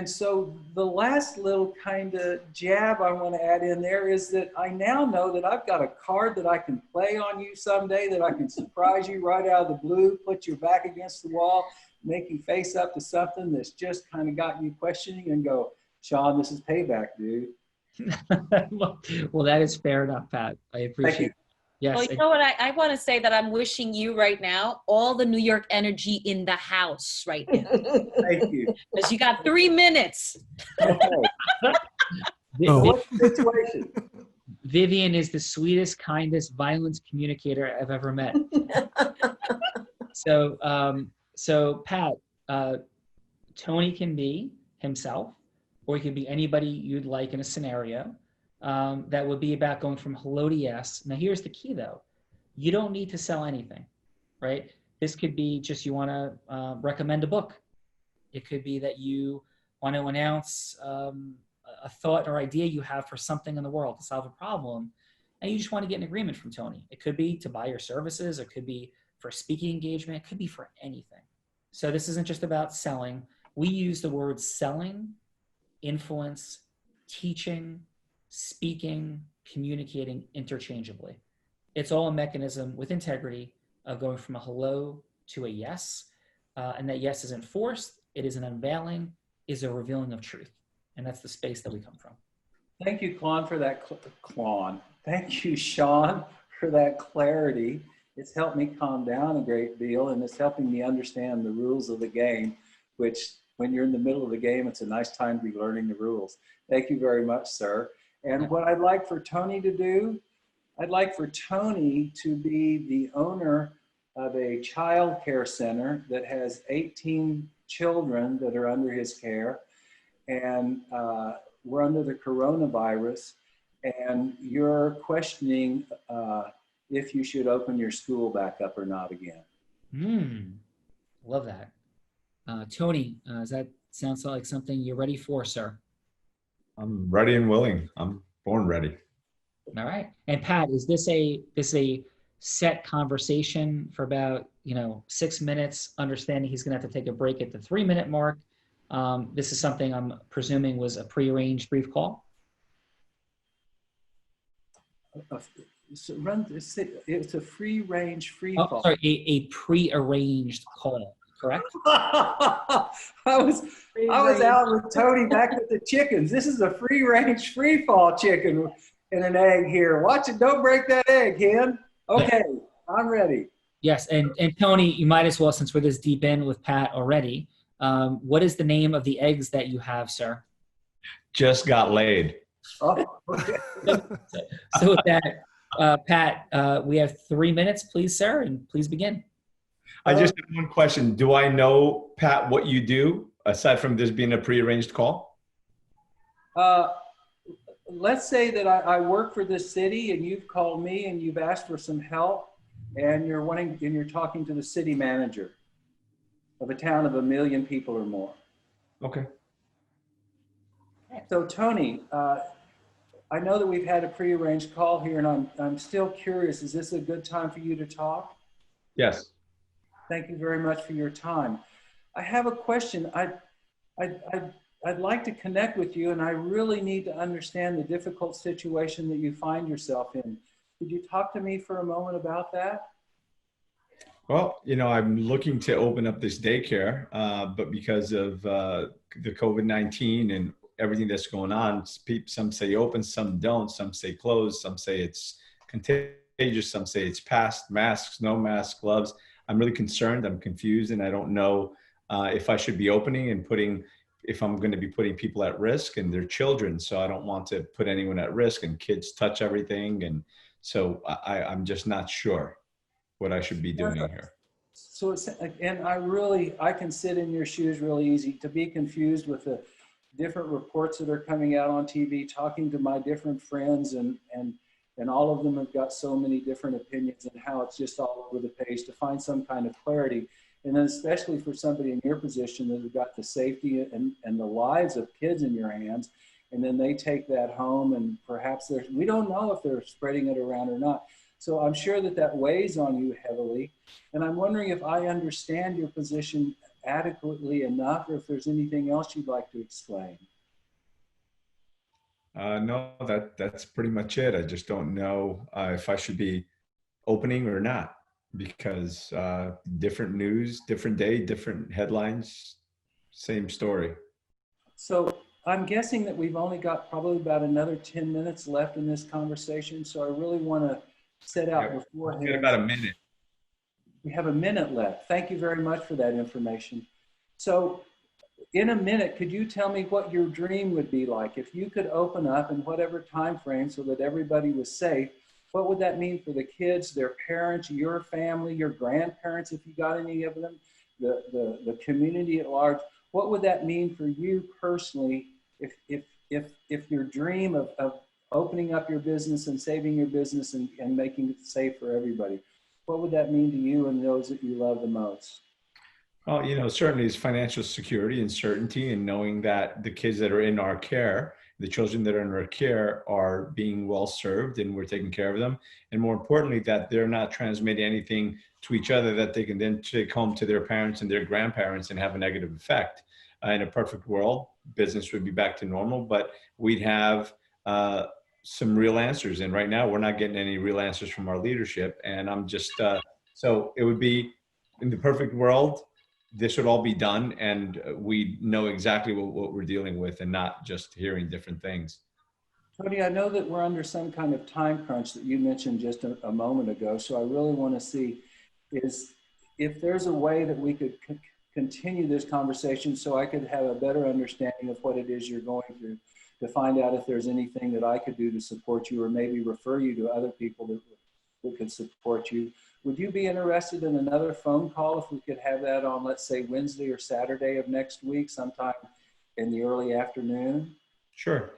so the last little kind of jab I want to add in there is that I now know that I've got a card that I can play on you someday, that I can surprise you right out of the blue, put your back against the wall, make you face up to something that's just kind of got you questioning, and go, Sean, this is payback, dude. Well, that is fair enough, Pat. I appreciate it. Yes. Well, you know what? I want to say that I'm wishing you right now all the New York energy in the house right now. Thank you. Because you got 3 minutes. Okay. Oh. What's the situation? Vivian is the sweetest, kindest, violence communicator I've ever met. So Pat, Tony can be himself, or he can be anybody you'd like in a scenario. That would be about going from hello to yes. Now, here's the key, though. You don't need to sell anything, right? This could be just you want to recommend a book. It could be that you want to announce a thought or idea you have for something in the world to solve a problem, and you just want to get an agreement from Tony. It could be to buy your services. It could be for speaking engagement. It could be for anything. So this isn't just about selling. We use the words selling, influence, teaching, speaking, communicating interchangeably. It's all a mechanism with integrity of going from a hello to a yes. And that yes isn't forced. It is an unveiling, is a revealing of truth. And that's the space that we come from. Thank you, Klon, for that. Thank you, Sean, for that clarity. It's helped me calm down a great deal, and it's helping me understand the rules of the game, which when you're in the middle of the game, it's a nice time to be learning the rules. Thank you very much, sir. And what I'd like for Tony to do, I'd like for Tony to be the owner of a child care center that has 18 children that are under his care. And we're under the coronavirus, and you're questioning if you should open your school back up or not again. Love that. Tony, does that sound like something you're ready for, sir? I'm ready and willing. I'm born ready. All right. And Pat, is this a set conversation for about 6 minutes, understanding he's going to have to take a break at the 3-minute mark? This is something I'm presuming was a prearranged brief call. It's a free range, free Oh, call. sorry, a prearranged call, correct? I was out with Tony back with the chickens. This is a free range, free fall chicken and an egg here. Watch it, don't break that egg, hen. Okay, I'm ready. Yes, and Tony, you might as well, since we're this deep in with Pat already, what is the name of the eggs that you have, sir? Just got laid. Oh, okay. So with that, Pat, we have 3 minutes, please, sir, and please begin. I just have one question. Do I know, Pat, what you do aside from this being a prearranged call? Let's say that I work for this city and you've called me and you've asked for some help, and you're talking to the city manager of a town of 1 million people or more. Okay. So Tony, I know that we've had a prearranged call here, and I'm still curious. Is this a good time for you to talk? Yes. Thank you very much for your time. I have a question. I'd like to connect with you, and I really need to understand the difficult situation that you find yourself in. Could you talk to me for a moment about that? Well, I'm looking to open up this daycare, but because of the COVID-19 and everything that's going on, some say open, some don't, some say closed, some say it's contagious, some say it's past, masks, no masks, gloves. I'm really concerned, I'm confused, and I don't know if I should be opening and if I'm going to be putting people at risk and their children. So I don't want to put anyone at risk, and kids touch everything. And so I'm just not sure what I should be doing here. So I can sit in your shoes really easy to be confused with the different reports that are coming out on TV, talking to my different friends, and all of them have got so many different opinions and how it's just all over the page to find some kind of clarity. And then especially for somebody in your position that has got the safety and the lives of kids in your hands, and then they take that home, and perhaps we don't know if they're spreading it around or not. So I'm sure that weighs on you heavily. And I'm wondering if I understand your position adequately enough, or if there's anything else you'd like to explain. No, that's pretty much it. I just don't know if I should be opening or not, because different news, different day, different headlines, same story. So I'm guessing that we've only got probably about another 10 minutes left in this conversation, so I really want to set out beforehand. We've got about a minute. We have a minute left. Thank you very much for that information. So in a minute, could you tell me what your dream would be like? If you could open up in whatever time frame so that everybody was safe, what would that mean for the kids, their parents, your family, your grandparents, if you got any of them, the community at large? What would that mean for you personally if your dream of opening up your business and saving your business and making it safe for everybody? What would that mean to you and those that you love the most? Well, certainly is financial security and certainty, and knowing that the kids that are in our care, the children that are in our care, are being well served and we're taking care of them. And more importantly, that they're not transmitting anything to each other that they can then take home to their parents and their grandparents and have a negative effect. In a perfect world, business would be back to normal, but we'd have some real answers. And right now we're not getting any real answers from our leadership. And I'm just, so it would be, in the perfect world, this would all be done and we know exactly what we're dealing with and not just hearing different things. Tony, I know that we're under some kind of time crunch that you mentioned just a moment ago. So I really want to see is if there's a way that we could continue this conversation so I could have a better understanding of what it is you're going through, to find out if there's anything that I could do to support you or maybe refer you to other people that could support you. Would you be interested in another phone call if we could have that on, let's say, Wednesday or Saturday of next week, sometime in the early afternoon? Sure.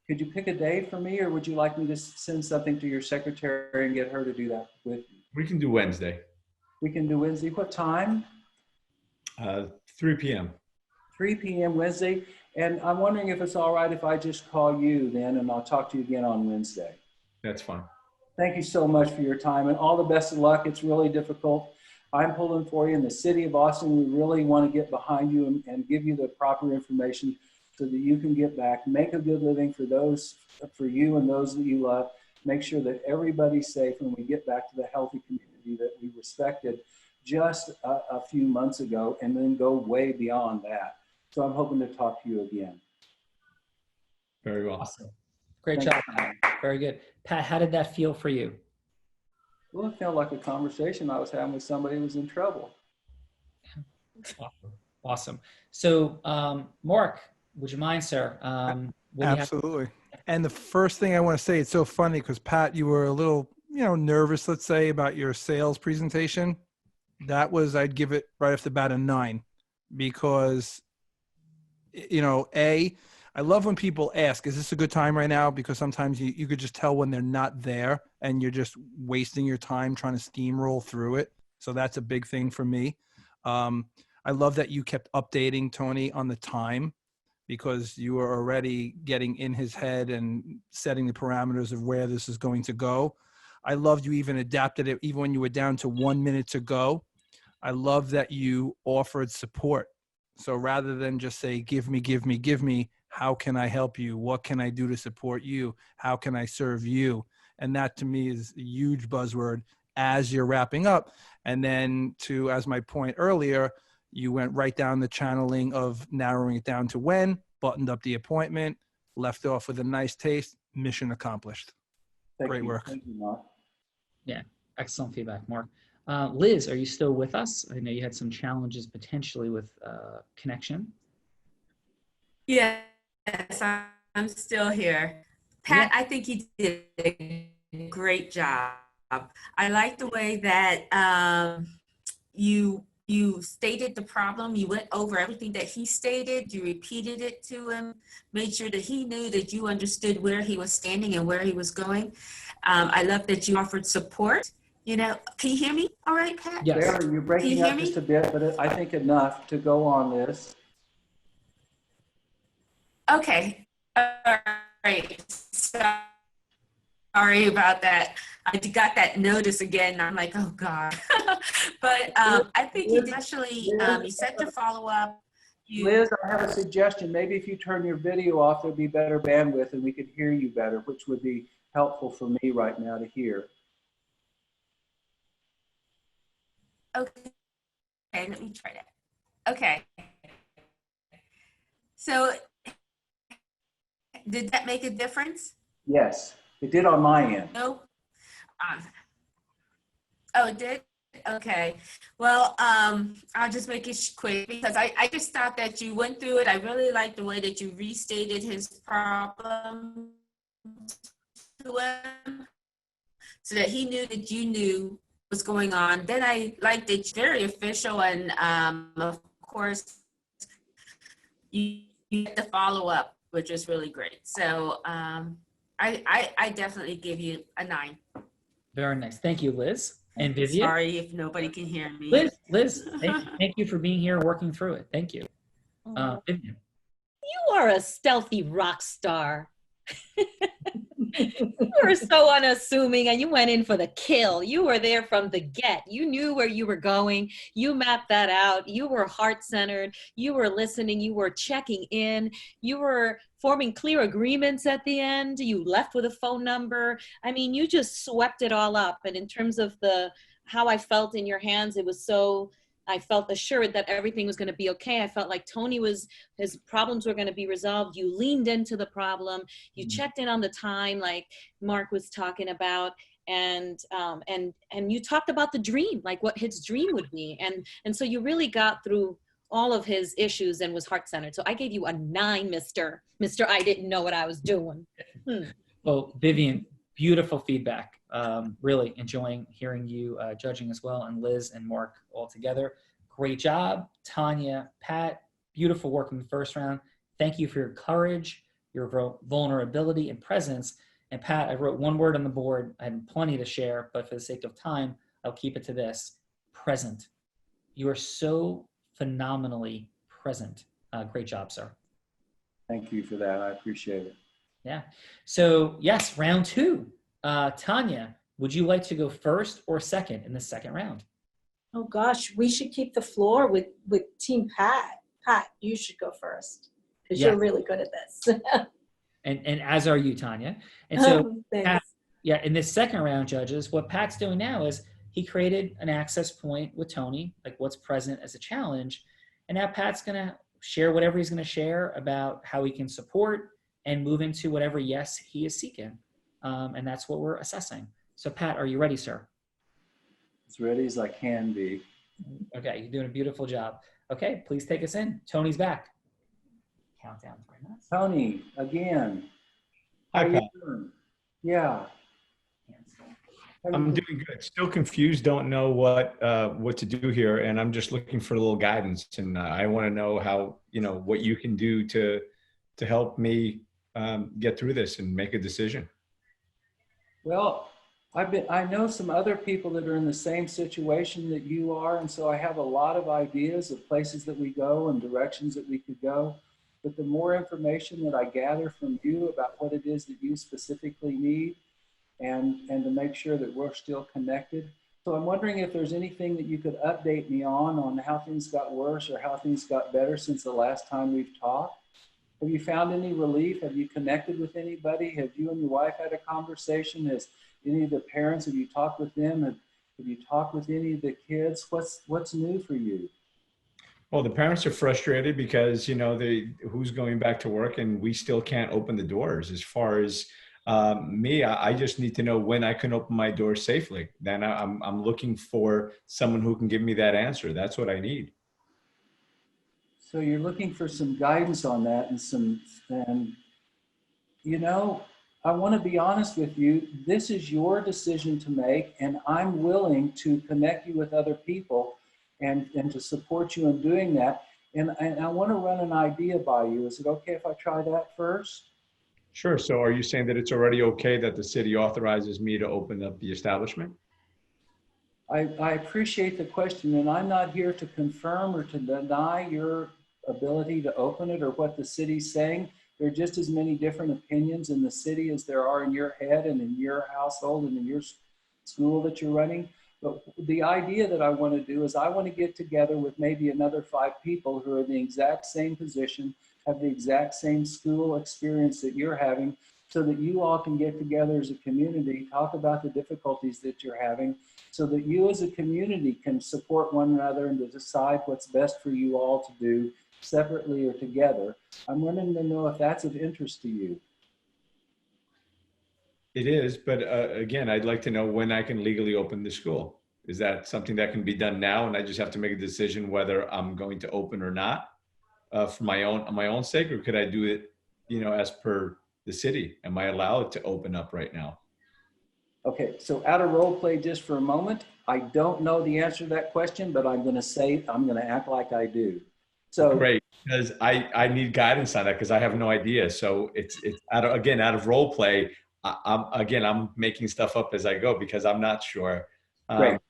Could you pick a day for me, or would you like me to send something to your secretary and get her to do that with you? We can do Wednesday. We can do Wednesday. What time? 3 p.m. 3 p.m. Wednesday. And I'm wondering if it's all right if I just call you then, and I'll talk to you again on Wednesday. That's fine. Thank you so much for your time and all the best of luck. It's really difficult. I'm pulling for you in the city of Austin. We really want to get behind you and give you the proper information so that you can get back, make a good living for you and those that you love. Make sure that everybody's safe when we get back to the healthy community that we respected just a few months ago, and then go way beyond that. So I'm hoping to talk to you again. Very well. Awesome. Great job, Pat. Very good. Pat, how did that feel for you? Well, it felt like a conversation I was having with somebody who was in trouble. Awesome. So, Mark, would you mind, sir? Absolutely. And the first thing I want to say, it's so funny because Pat, you were a little, nervous, let's say, about your sales presentation. That was, I'd give it right off the bat a 9 because, I love when people ask, is this a good time right now? Because sometimes you could just tell when they're not there and you're just wasting your time trying to steamroll through it. So that's a big thing for me. I love that you kept updating Tony on the time because you were already getting in his head and setting the parameters of where this is going to go. I loved you even adapted it even when you were down to 1 minute to go. I love that you offered support. So rather than just say, give me, how can I help you? What can I do to support you? How can I serve you? And that to me is a huge buzzword as you're wrapping up. And then as my point earlier, you went right down the channeling of narrowing it down to when, buttoned up the appointment, left off with a nice taste, mission accomplished. Great work. Thank you, Mark. Yeah, excellent feedback, Mark. Liz, are you still with us? I know you had some challenges potentially with connection. Yes, I'm still here. Pat, Yeah. I think you did a great job. I like the way that you stated the problem. You went over everything that he stated. You repeated it to him, made sure that he knew that you understood where he was standing and where he was going. I love that you offered support. Can you hear me all right, Pat? Yes. Barry, you're breaking up just a bit, but I think enough to go on this. Okay. All right. Sorry about that. I got that notice again. I'm like, oh God. But I think you actually, you set your follow-up. Liz, I have a suggestion. Maybe if you turn your video off, there'd be better bandwidth and we could hear you better, which would be helpful for me right now to hear. Okay, let me try that. Okay. So Did that make a difference? Yes, it did on my end. No? Oh, it did? Okay. Well, I'll just make it quick because I just thought that you went through it. I really liked the way that you restated his problem to him so that he knew that you knew what's going on. Then I liked it, very official, and of course, you get the follow up, which was really great. So I definitely give you a 9. Very nice. Thank you, Liz. And Vivian? Sorry if nobody can hear me. Liz, thank you for being here, working through it. Thank you. Vivian. You are a stealthy rock star. You were so unassuming and you went in for the kill. You were there from the get. You knew where you were going. You mapped that out. You were heart-centered. You were listening. You were checking in. You were forming clear agreements at the end. You left with a phone number. I mean, you just swept it all up. And in terms of how I felt in your hands, it was so, I felt assured that everything was going to be okay. I felt like his problems were going to be resolved. You leaned into the problem. You checked in on the time, like Mark was talking about, and you talked about the dream, like what his dream would be. And so you really got through all of his issues and was heart-centered. So I gave you a 9, Mr. I didn't know what I was doing. Well, Vivian, beautiful feedback. Really enjoying hearing you judging as well, and Liz and Mark all together. Great job. Tanya, Pat, beautiful work in the first round. Thank you for your courage, your vulnerability and presence. And Pat, I wrote one word on the board. I had plenty to share, but for the sake of time, I'll keep it to this: present. You are so phenomenally present. Great job, sir. Thank you for that. I appreciate it. Yeah. So yes, round 2. Tanya, would you like to go first or second in the second round? Oh gosh, we should keep the floor with Team Pat. Pat, you should go first because you're really good at this. and as are you, Tanya. And so, Pat, Thanks. in this second round, judges, what Pat's doing now is he created an access point with Tony, like what's present as a challenge. And now Pat's going to share whatever he's going to share about how he can support and move into whatever yes he is seeking. And that's what we're assessing. So Pat, are you ready, sir? As ready as I can be. Okay, you're doing a beautiful job. Okay, please take us in. Tony's back. Countdown 3 minutes. Tony, again. Hi, How you Pat. doing? Yeah. I'm doing good. Still confused. Don't know what to do here, and I'm just looking for a little guidance. And I want to know how, what you can do to help me get through this and make a decision. Well, I know some other people that are in the same situation that you are, and so I have a lot of ideas of places that we go and directions that we could go. But the more information that I gather from you about what it is that you specifically need, and to make sure that we're still connected. So I'm wondering if there's anything that you could update me on how things got worse or how things got better since the last time we've talked. Have you found any relief? Have you connected with anybody? Have you and your wife had a conversation? Has any of the parents, have you talked with them? Have you talked with any of the kids? What's new for you? Well, the parents are frustrated because, who's going back to work and we still can't open the doors. As far as me, I just need to know when I can open my doors safely. Then I'm looking for someone who can give me that answer. That's what I need. So you're looking for some guidance on that and I want to be honest with you. This is your decision to make, and I'm willing to connect you with other people and to support you in doing that. And I want to run an idea by you. Is it okay if I try that first? Sure. So are you saying that it's already okay that the city authorizes me to open up the establishment? I appreciate the question, and I'm not here to confirm or to deny your ability to open it or what the city's saying. There are just as many different opinions in the city as there are in your head and in your household and in your school that you're running. But the idea that I want to do is I want to get together with maybe another 5 people who are in the exact same position, have the exact same school experience that you're having, so that you all can get together as a community, talk about the difficulties that you're having, so that you as a community can support one another and to decide what's best for you all to do separately or together. I'm wanting to know if that's of interest to you. It is, but again, I'd like to know when I can legally open the school. Is that something that can be done now, and I just have to make a decision whether I'm going to open or not for my own sake, or could I do it, as per the city? Am I allowed to open up right now? Okay, so out of role play just for a moment, I don't know the answer to that question, but I'm going to act like I do. So Great, because I need guidance on that because I have no idea. So it's out of role play. I'm making stuff up as I go because I'm not sure great.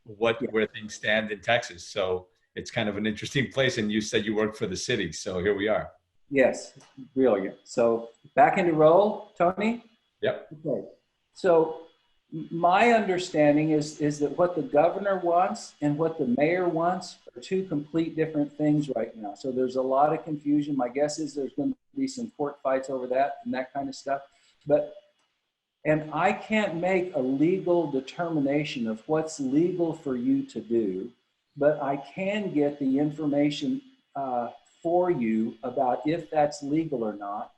where things stand in Texas. So it's kind of an interesting place. And you said you worked for the city, so here we are. Yes, brilliant. So back into role, Tony? Yep. Okay. So my understanding is that what the governor wants and what the mayor wants are two complete different things right now. So there's a lot of confusion. My guess is there's going to be some court fights over that and that kind of stuff. And I can't make a legal determination of what's legal for you to do, but I can get the information for you about if that's legal or not.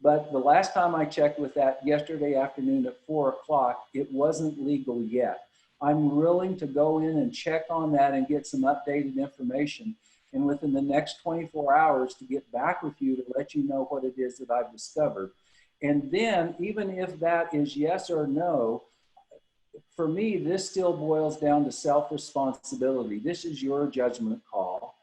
But the last time I checked with that yesterday afternoon at 4 o'clock, it wasn't legal yet. I'm willing to go in and check on that and get some updated information. And within the next 24 hours to get back with you to let you know what it is that I've discovered. And then even if that is yes or no, for me, this still boils down to self-responsibility. This is your judgment call.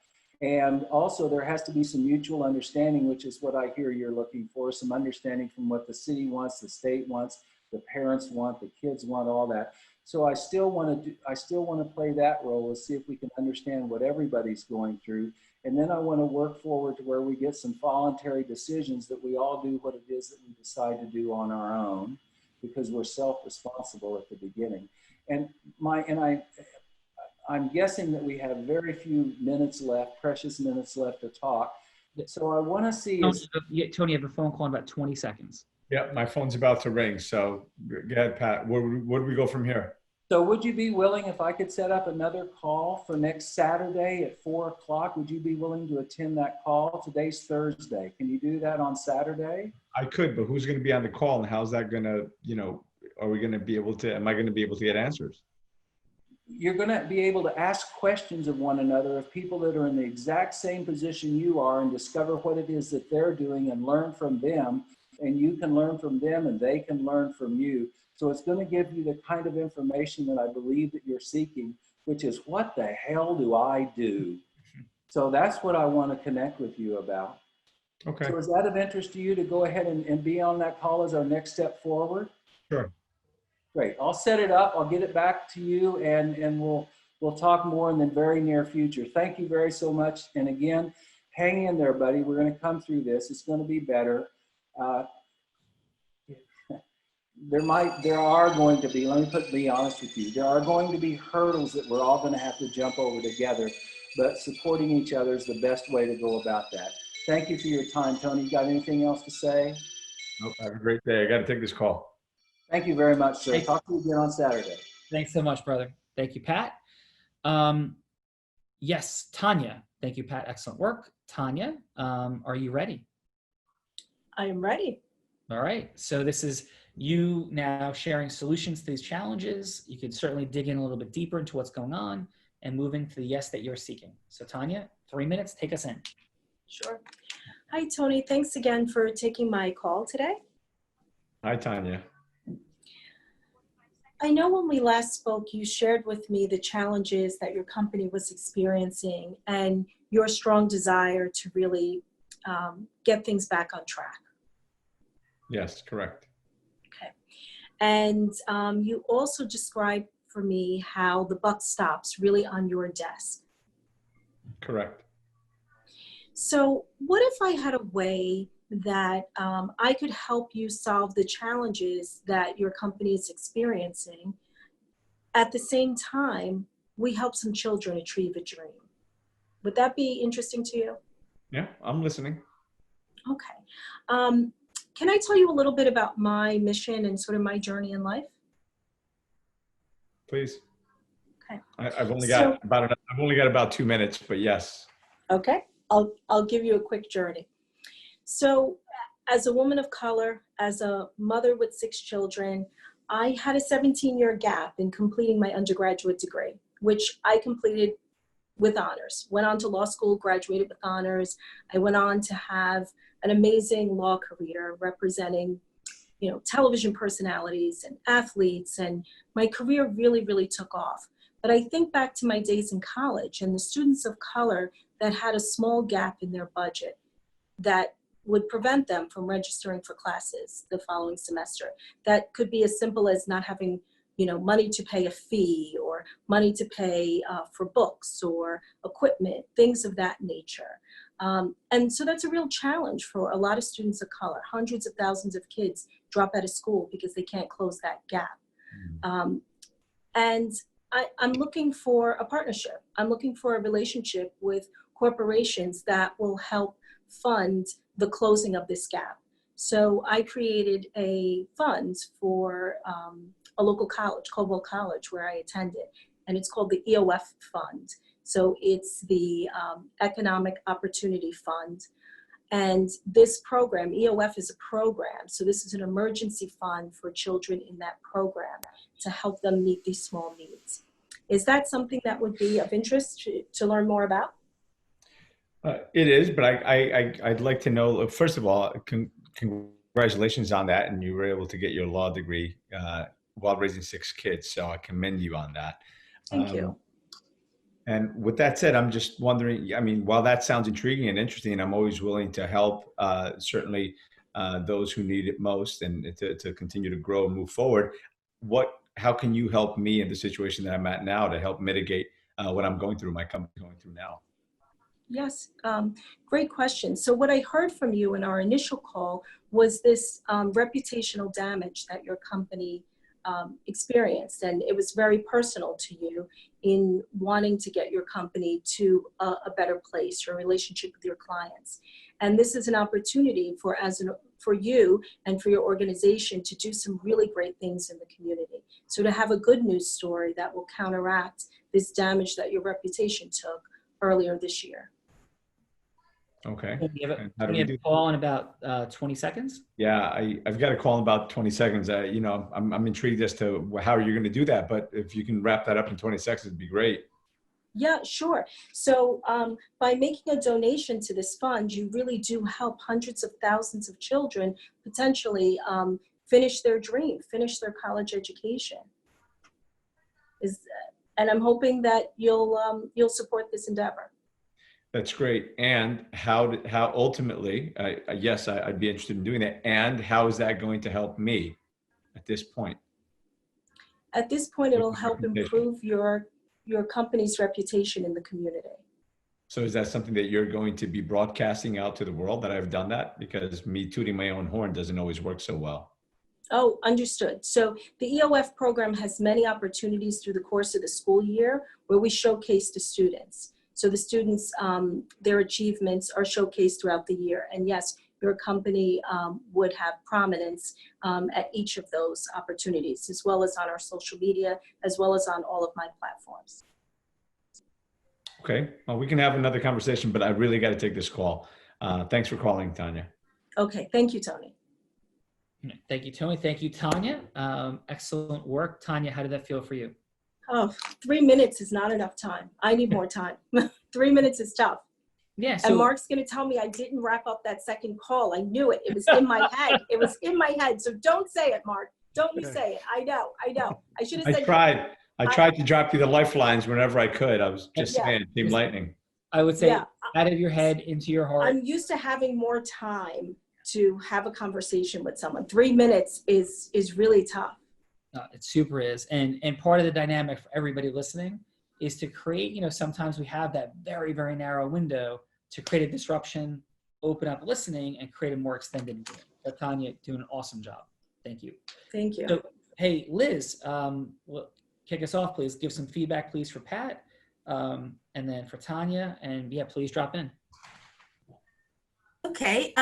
And also there has to be some mutual understanding, which is what I hear you're looking for, some understanding from what the city wants, the state wants, the parents want, the kids want, all that. So I still want to play that role and see if we can understand what everybody's going through. And then I want to work forward to where we get some voluntary decisions that we all do what it is that we decide to do on our own, because we're self-responsible at the beginning. And I'm guessing that we have very few minutes left, precious minutes left to talk. So I want to see. Tony, you have a phone call in about 20 seconds. Yeah, my phone's about to ring. So go ahead, Pat. Where do we go from here? So would you be willing, if I could set up another call for next Saturday at 4 o'clock, would you be willing to attend that call? Today's Thursday. Can you do that on Saturday? I could, but who's going to be on the call, and how's that going to, are we going to be able to, am I going to be able to get answers? You're going to be able to ask questions of one another of people that are in the exact same position you are and discover what it is that they're doing and learn from them. And you can learn from them and they can learn from you. So it's going to give you the kind of information that I believe that you're seeking, which is what the hell do I do? So that's what I want to connect with you about. Okay. So is that of interest to you to go ahead and be on that call as our next step forward? Sure. Great. I'll set it up. I'll get it back to you and we'll talk more in the very near future. Thank you very so much. And again, hang in there, buddy. We're going to come through this. It's going to be better. There are going to be, let me be honest with you, there are going to be hurdles that we're all going to have to jump over together, but supporting each other is the best way to go about that. Thank you for your time, Tony. You got anything else to say? Nope. Have a great day. I got to take this call. Thank you very much, sir. Talk to you again on Saturday. Thanks so much, brother. Thank you, Pat. Yes, Tanya. Thank you, Pat. Excellent work. Tanya, are you ready? I am ready. All right. So this is you now sharing solutions to these challenges. You can certainly dig in a little bit deeper into what's going on and move into the yes that you're seeking. So Tanya, 3 minutes, take us in. Sure. Hi, Tony. Thanks again for taking my call today. Hi, Tanya. I know when we last spoke, you shared with me the challenges that your company was experiencing and your strong desire to really get things back on track. Yes, correct. Okay. And you also described for me how the buck stops really on your desk. Correct. So what if I had a way that I could help you solve the challenges that your company is experiencing? At the same time, we help some children achieve a dream. Would that be interesting to you? Yeah, I'm listening. Okay. Can I tell you a little bit about my mission and sort of my journey in life? Please. Okay. I've only got about 2 minutes, but yes. Okay. I'll give you a quick journey. So as a woman of color, as a mother with 6 children, I had a 17-year gap in completing my undergraduate degree, which I completed with honors. Went on to law school, graduated with honors. I went on to have an amazing law career representing, television personalities and athletes, and my career really, really took off. But I think back to my days in college and the students of color that had a small gap in their budget that would prevent them from registering for classes the following semester. That could be as simple as not having, money to pay a fee, or money to pay for books or equipment, things of that nature. And so that's a real challenge for a lot of students of color. Hundreds of thousands of kids drop out of school because they can't close that gap. And I'm looking for a partnership. I'm looking for a relationship with corporations that will help fund the closing of this gap. So I created a fund for a local college, Coldwell College, where I attended, and it's called the EOF Fund. So it's the Economic Opportunity Fund. And this program, EOF is a program, so this is an emergency fund for children in that program to help them meet these small needs. Is that something that would be of interest to learn more about? It is, but I'd like to know, first of all, congratulations on that. And you were able to get your law degree while raising 6 kids. So I commend you on that. Thank you. And with that said, I'm just wondering, I mean, while that sounds intriguing and interesting, I'm always willing to help certainly those who need it most, and to continue to grow and move forward. How can you help me in the situation that I'm at now to help mitigate what I'm going through, my company going through now? Yes, great question. So what I heard from you in our initial call was this reputational damage that your company experienced, and it was very personal to you in wanting to get your company to a better place, your relationship with your clients. And this is an opportunity for you and for your organization to do some really great things in the community. So to have a good news story that will counteract this damage that your reputation took earlier this year. Okay. We have a call in about 20 seconds. Yeah, I've got a call in about 20 seconds. I'm intrigued as to how you're going to do that, but if you can wrap that up in 20 seconds, it'd be great. Yeah, sure. So by making a donation to this fund, you really do help hundreds of thousands of children potentially finish their dream, finish their college education. And I'm hoping that you'll support this endeavor. That's great. And how ultimately, yes, I'd be interested in doing that. And how is that going to help me at this point? At this point, it'll help improve your company's reputation in the community. So is that something that you're going to be broadcasting out to the world, that I've done that? Because me tooting my own horn doesn't always work so well. Oh, understood. So the EOF program has many opportunities through the course of the school year where we showcase the students. So the students, their achievements are showcased throughout the year. And yes, your company would have prominence at each of those opportunities, as well as on our social media, as well as on all of my platforms. Okay, well, we can have another conversation, but I really got to take this call. Thanks for calling, Tanya. Okay, thank you, Tony. Thank you, Tony. Thank you, Tanya. Excellent work. Tanya, how did that feel for you? Oh, 3 minutes is not enough time. I need more time. 3 minutes is tough. Yeah. So, and Mark's going to tell me I didn't wrap up that second call. I knew it. It was in my head. It was in my head. So don't say it, Mark. Don't you say it. I know. I should have said. I tried to drop you the lifelines whenever I could. I was just saying, Team Lightning. I would say out of your head, into your heart. I'm used to having more time to have a conversation with someone. 3 minutes is really tough. It super is. And part of the dynamic for everybody listening is to create, sometimes we have that very, very narrow window to create a disruption, open up listening, and create a more extended meeting. But Tanya, doing an awesome job. Thank you. Thank you. So, hey, Liz, kick us off, please. Give some feedback, please, for Pat, and then for Tanya. And yeah, please drop in. Okay.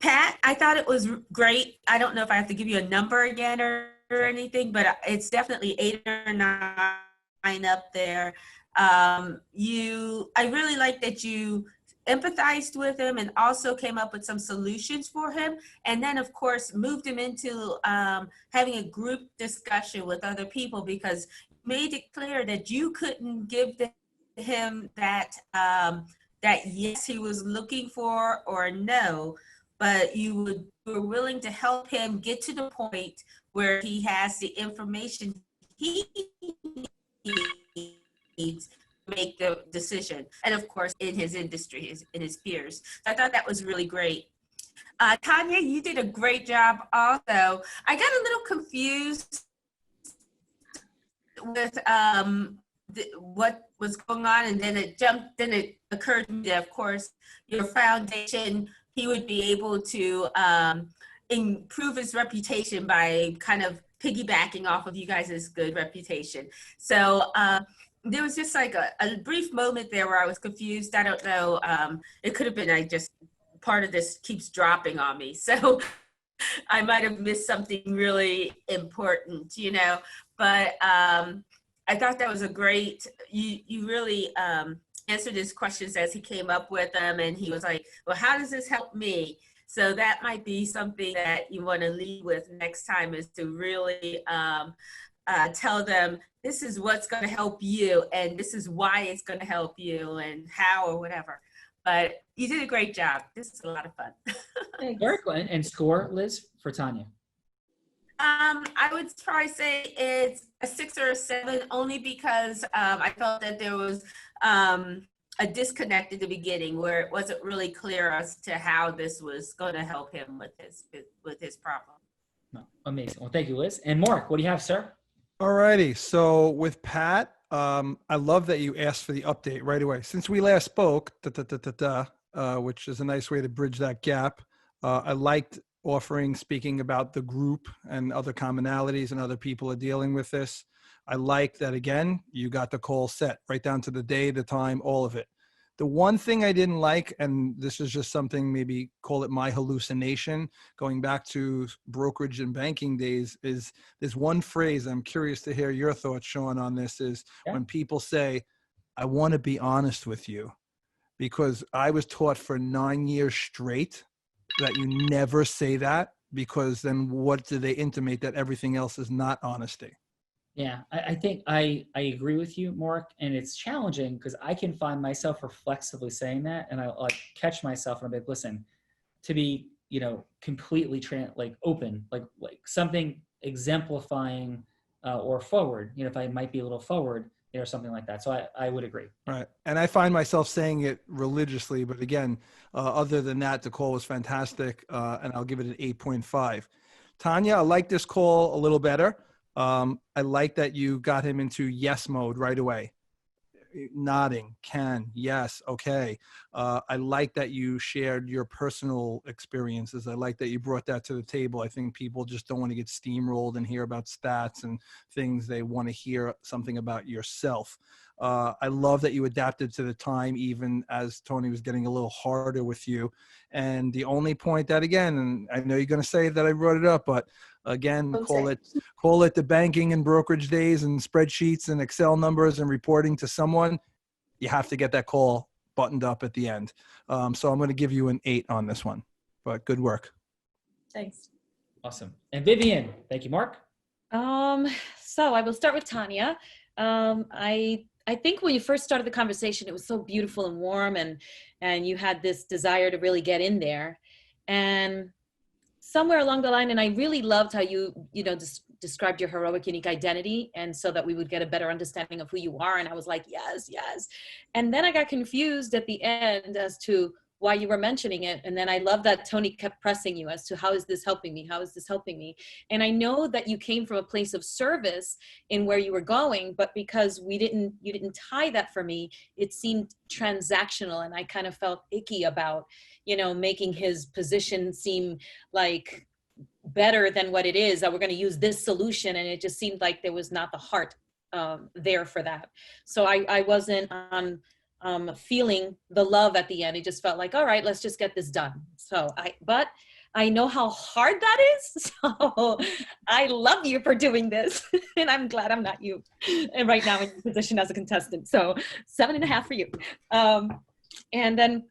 Pat, I thought it was great. I don't know if I have to give you a number again or anything, but it's definitely 8 or 9 up there. I really like that you empathized with him and also came up with some solutions for him. And then, of course, moved him into having a group discussion with other people, because made it clear that you couldn't give him that that yes he was looking for or no, but you were willing to help him get to the point where he has the information he needs to make the decision. And of course, in his industry, in his peers. So I thought that was really great. Tanya, you did a great job also. I got a little confused with what was going on, and then it occurred to me that, of course, your foundation, he would be able to improve his reputation by kind of piggybacking off of you guys' good reputation. So there was just like a brief moment there where I was confused. I don't know. It could have been part of this keeps dropping on me. So I might have missed something really important, but I thought that was a great, you really answered his questions as he came up with them. And he was like, well, how does this help me? So that might be something that you want to lead with next time, is to really tell them, this is what's going to help you, and this is why it's going to help you, and how, or whatever. But you did a great job. This is a lot of fun. Very cool. And score, Liz, for Tanya? I would probably say it's a 6 or a 7, only because I felt that there was a disconnect at the beginning where it wasn't really clear as to how this was going to help him with his problem. No, amazing. Well, thank you, Liz. And Mark, what do you have, sir? All righty. So with Pat, I love that you asked for the update right away. Since we last spoke, which is a nice way to bridge that gap. I liked speaking about the group and other commonalities and other people are dealing with this. I like that, again, you got the call set right down to the day, the time, all of it. The one thing I didn't like, and this is just something, maybe call it my hallucination, going back to brokerage and banking days, is there's one phrase, I'm curious to hear your thoughts, Sean, on this, is when people say, I want to be honest with you. Because I was taught for 9 years straight that you never say that, because then what do they intimate? That everything else is not honesty. Yeah, I think I agree with you, Mark, and it's challenging because I can find myself reflexively saying that, and I'll catch myself and I'll be like, listen, to be, completely open, like something exemplifying or forward, if I might be a little forward, or something like that. So I would agree. Right. And I find myself saying it religiously, but again, other than that, the call was fantastic, and I'll give it an 8.5. Tanya, I like this call a little better. I like that you got him into yes mode right away. Nodding, can, yes, okay. I like that you shared your personal experiences. I like that you brought that to the table. I think people just don't want to get steamrolled and hear about stats and things. They want to hear something about yourself. I love that you adapted to the time, even as Tony was getting a little harder with you. And the only point that, again, and I know you're going to say that I brought it up, but again, call it the banking and brokerage days and spreadsheets and Excel numbers and reporting to someone. You have to get that call buttoned up at the end. So I'm going to give you an 8 on this one, but good work. Thanks. Awesome. And Vivian, thank you, Mark. So I will start with Tanya. I think when you first started the conversation, it was so beautiful and warm, and you had this desire to really get in there. And somewhere along the line, and I really loved how you described your heroic, unique identity, and so that we would get a better understanding of who you are. And I was like, yes, yes. And then I got confused at the end as to why you were mentioning it. And then I love that Tony kept pressing you as to how is this helping me? How is this helping me? And I know that you came from a place of service in where you were going, but because you didn't tie that for me, it seemed transactional. And I kind of felt icky about, making his position seem like better than what it is, that we're going to use this solution. And it just seemed like there was not the heart there for that. So I wasn't feeling the love at the end. It just felt like, all right, let's just get this done. But I know how hard that is. So I love you for doing this. And I'm glad I'm not you. And right now in your position as a contestant. So 7.5 for you. And then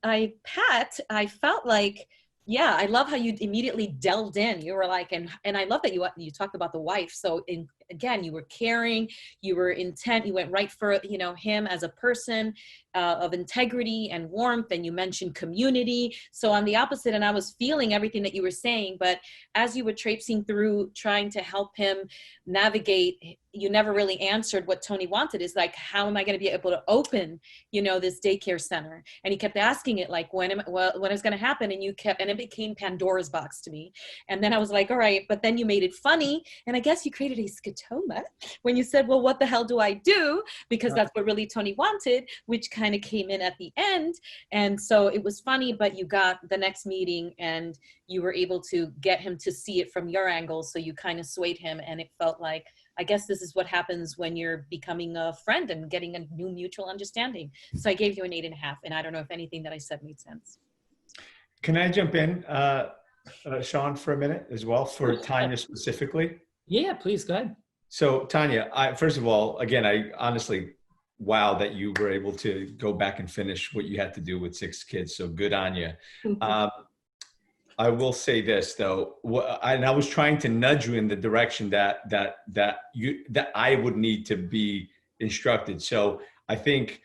Pat, I felt like, yeah, I love how you immediately delved in. You were like, and I love that you talked about the wife. So again, you were caring, you were intent, you went right for, you know, him as a person of integrity and warmth, and you mentioned community. So I'm the opposite, and I was feeling everything that you were saying, but as you were traipsing through trying to help him navigate, you never really answered what Tony wanted. Is like, how am I going to be able to open, you know, this daycare center? And he kept asking it like, when is going to happen? And you kept, and it became Pandora's box to me. And then I was like, all right, but then you made it funny. And I guess you created a scotoma when you said, well, what the hell do I do? Because that's what really Tony wanted, which kind of came in at the end. And so it was funny, but you got the next meeting and you were able to get him to see it from your angle. So you kind of swayed him, and it felt like, I guess this is what happens when you're becoming a friend and getting a new mutual understanding. So I gave you an 8.5, and I don't know if anything that I said made sense. Can I jump in, Sean, for a minute as well, for Tanya specifically? Yeah, please, go ahead. So Tanya, first of all, again, I honestly, wow, that you were able to go back and finish what you had to do with 6 kids. So good on you. I will say this though, and I was trying to nudge you in the direction that I would need to be instructed. So I think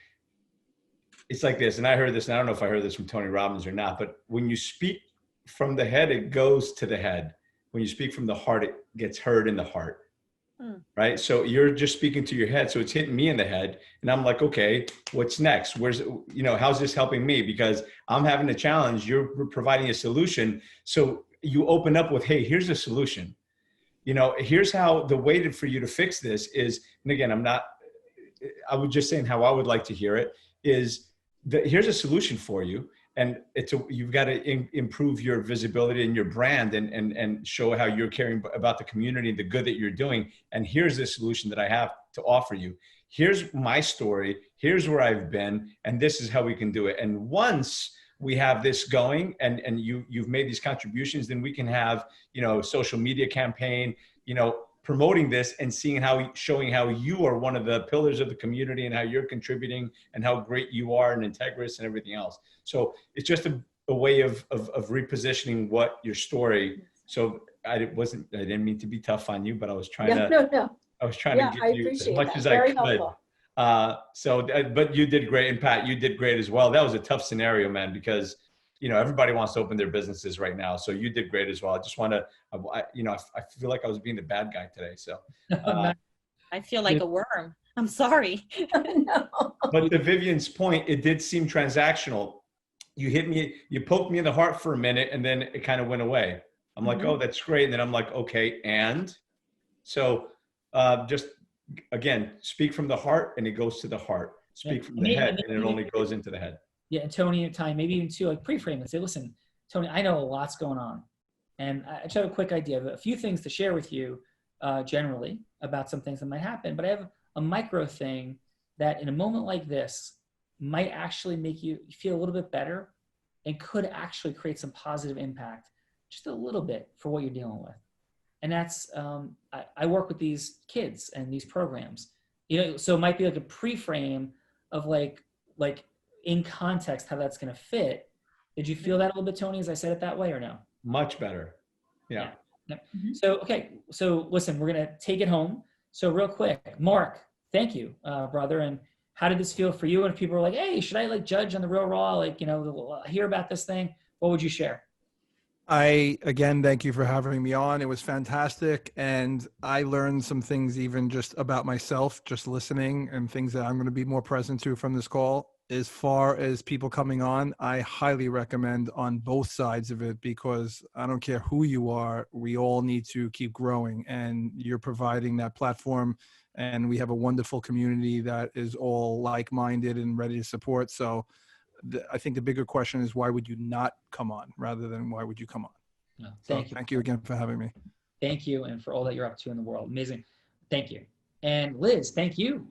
it's like this, and I heard this, and I don't know if I heard this from Tony Robbins or not, but when you speak from the head, it goes to the head. When you speak from the heart, it gets heard in the heart. Right? So you're just speaking to your head. So it's hitting me in the head. And I'm like, okay, what's next? How's this helping me? Because I'm having a challenge. You're providing a solution. So you open up with, hey, here's a solution. You know, here's how the way for you to fix this is, and again, I was just saying how I would like to hear it is that here's a solution for you. And you've got to improve your visibility and your brand and show how you're caring about the community and the good that you're doing. And here's the solution that I have to offer you. Here's my story. Here's where I've been. And this is how we can do it. And once we have this going and you've made these contributions, then we can have, social media campaign, promoting this and showing how you are one of the pillars of the community and how you're contributing and how great you are and integrous and everything else. So it's just a way of repositioning what your story. So I didn't mean to be tough on you, but I was trying to give you as much as I could. But you did great. And Pat, you did great as well. That was a tough scenario, man, because everybody wants to open their businesses right now. So you did great as well. I just want to, I feel like I was being the bad guy today. So I feel like a worm. I'm sorry. No. But to Vivian's point, it did seem transactional. You hit me, you poked me in the heart for a minute, and then it kind of went away. I'm like, oh, that's great. And then I'm like, okay. And so just again, speak from the heart and it goes to the heart. Speak from the head and it only goes into the head. Yeah, and Tony and Ty, maybe even too, like pre-frame and say, listen, Tony, I know a lot's going on. And I just have a quick idea of a few things to share with you generally about some things that might happen. But I have a micro thing that in a moment like this might actually make you feel a little bit better and could actually create some positive impact just a little bit for what you're dealing with. And that's, I work with these kids and these programs, so it might be like a pre-frame of like in context, how that's going to fit. Did you feel that a little bit, Tony, as I said it that way or no? Much better. Yeah. Mm-hmm. So, okay. So listen, we're going to take it home. So real quick, Mark, thank you, brother. And how did this feel for you? And if people were like, hey, should I judge on the Real Raw, hear about this thing? What would you share? Again, thank you for having me on. It was fantastic. And I learned some things even just about myself, just listening, and things that I'm going to be more present to from this call. As far as people coming on, I highly recommend on both sides of it, because I don't care who you are, we all need to keep growing, and you're providing that platform, and we have a wonderful community that is all like-minded and ready to support. So I think the bigger question is, why would you not come on rather than why would you come on? No, thank you again for having me. Thank you. And for all that you're up to in the world. Amazing. Thank you. And Liz, thank you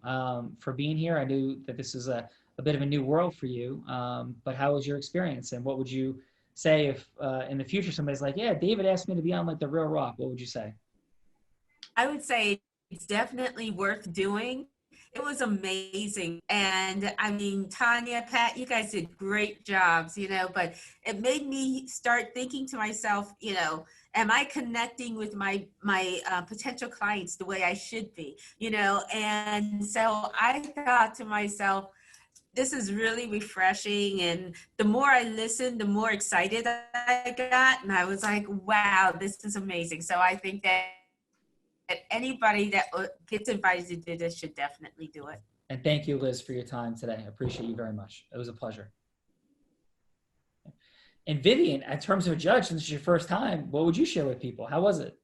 for being here. I knew that this is a bit of a new world for you, but how was your experience? And what would you say if in the future somebody's like, yeah, David asked me to be on the Real Rock, what would you say? I would say it's definitely worth doing. It was amazing. And I mean, Tanya, Pat, you guys did great jobs, but it made me start thinking to myself, am I connecting with my potential clients the way I should be, And so I thought to myself, this is really refreshing. And the more I listened, the more excited I got. And I was like, wow, this is amazing. So I think that anybody that gets invited to do this should definitely do it. And thank you, Liz, for your time today. I appreciate you very much. It was a pleasure. And Vivian, in terms of a judge, since it's your first time, what would you share with people? How was it?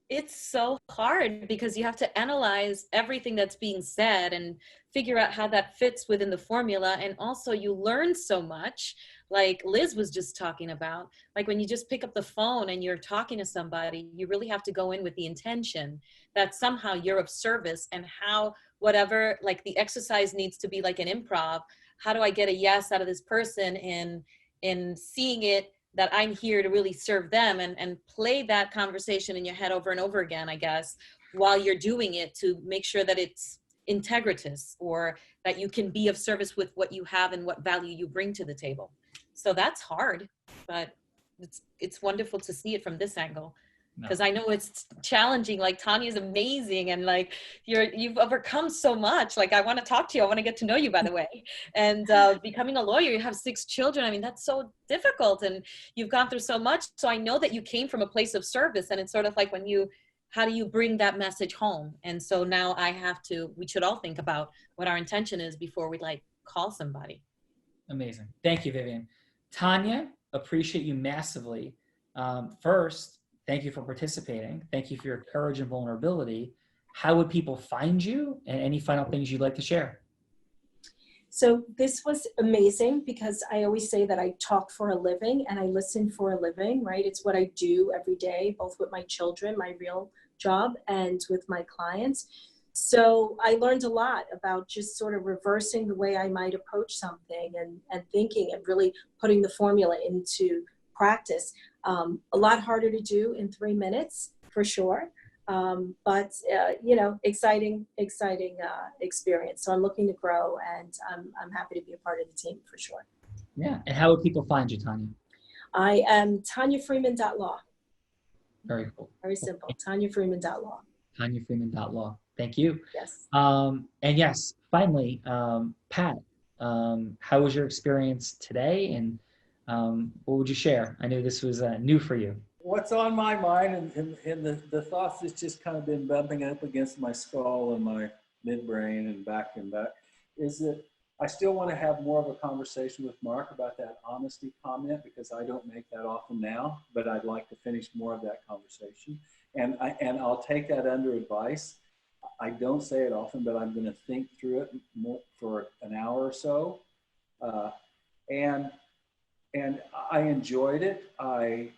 It's so hard because you have to analyze everything that's being said and figure out how that fits within the formula. And also you learn so much, like Liz was just talking about, like when you just pick up the phone and you're talking to somebody, you really have to go in with the intention that somehow you're of service, and how whatever, like the exercise needs to be like an improv. How do I get a yes out of this person in seeing it that I'm here to really serve them, and play that conversation in your head over and over again, I guess, while you're doing it, to make sure that it's integritous, or that you can be of service with what you have and what value you bring to the table. So that's hard, but it's wonderful to see it from this angle. Because I know it's challenging. Like Tanya's amazing, and like you've overcome so much. Like I want to talk to you. I want to get to know you, by the way. And becoming a lawyer, you have 6 children. I mean, that's so difficult, and you've gone through so much. So I know that you came from a place of service, and it's sort of like how do you bring that message home? And so now we should all think about what our intention is before we like call somebody. Amazing. Thank you, Vivian. Tanya, appreciate you massively. First, thank you for participating. Thank you for your courage and vulnerability. How would people find you, and any final things you'd like to share? So this was amazing, because I always say that I talk for a living and I listen for a living, right? It's what I do every day, both with my children, my real job, and with my clients. So I learned a lot about just sort of reversing the way I might approach something, and thinking and really putting the formula into practice. A lot harder to do in 3 minutes, for sure. But exciting experience. So I'm looking to grow, and I'm happy to be a part of the team, for sure. Yeah. And how would people find you, Tanya? I am TanyaFreeman.law. Very cool. Very simple. TanyaFreeman.law. TanyaFreeman.law. Thank you. Yes. And yes, finally, Pat, how was your experience today, and what would you share? I know this was new for you. What's on my mind, and the thoughts that's just kind of been bumping up against my skull and my midbrain and back, is that I still want to have more of a conversation with Mark about that honesty comment, because I don't make that often now, but I'd like to finish more of that conversation. And I'll take that under advice. I don't say it often, but I'm going to think through it more for an hour or so. And I enjoyed it. I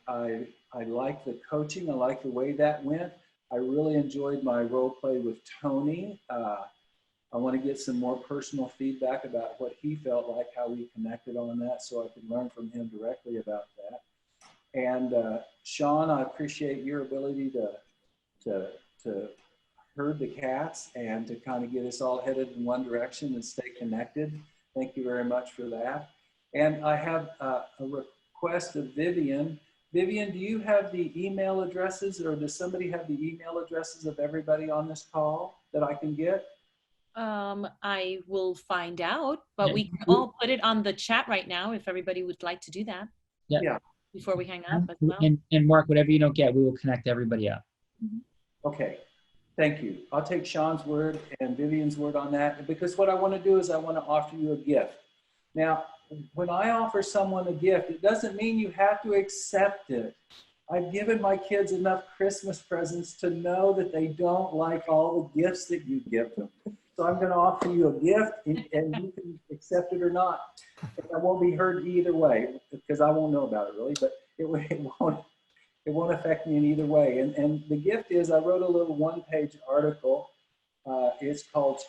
like the coaching. I like the way that went. I really enjoyed my role play with Tony. I want to get some more personal feedback about what he felt like, how we connected on that, so I could learn from him directly about that. And Sean, I appreciate your ability to herd the cats and to kind of get us all headed in one direction and stay connected. Thank you very much for that. And I have a request of Vivian. Vivian, do you have the email addresses, or does somebody have the email addresses of everybody on this call that I can get? I will find out, but we can all put it on the chat right now if everybody would like to do that. Yeah. Before we hang up as well. And Mark, whatever you don't get, we will connect everybody up. Okay. Thank you. I'll take Sean's word and Vivian's word on that, because what I want to do is I want to offer you a gift. Now, when I offer someone a gift, it doesn't mean you have to accept it. I've given my kids enough Christmas presents to know that they don't like all the gifts that you give them. So I'm going to offer you a gift, and you can accept it or not. And I won't be hurt either way, because I won't know about it really, but it won't affect me in either way. And the gift is, I wrote a little one-page article. It's called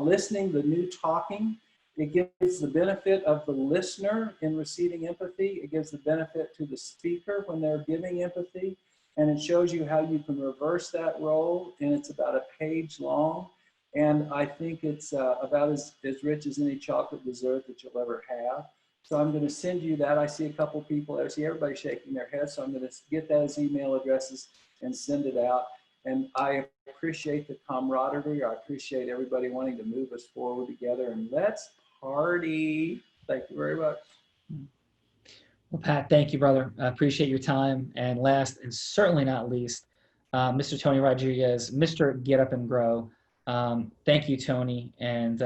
Listening the New Talking. It gives the benefit of the listener in receiving empathy. It gives the benefit to the speaker when they're giving empathy. And it shows you how you can reverse that role. And it's about a page long. And I think it's about as rich as any chocolate dessert that you'll ever have. So I'm going to send you that. I see a couple people there. I see everybody shaking their heads. So I'm going to get those email addresses and send it out. And I appreciate the camaraderie. I appreciate everybody wanting to move us forward together. And let's party. Thank you very much. Well, Pat, thank you, brother. I appreciate your time. And last and certainly not least, Mr. Tony Rodriguez, Mr. Get Up and Grow. Thank you, Tony. And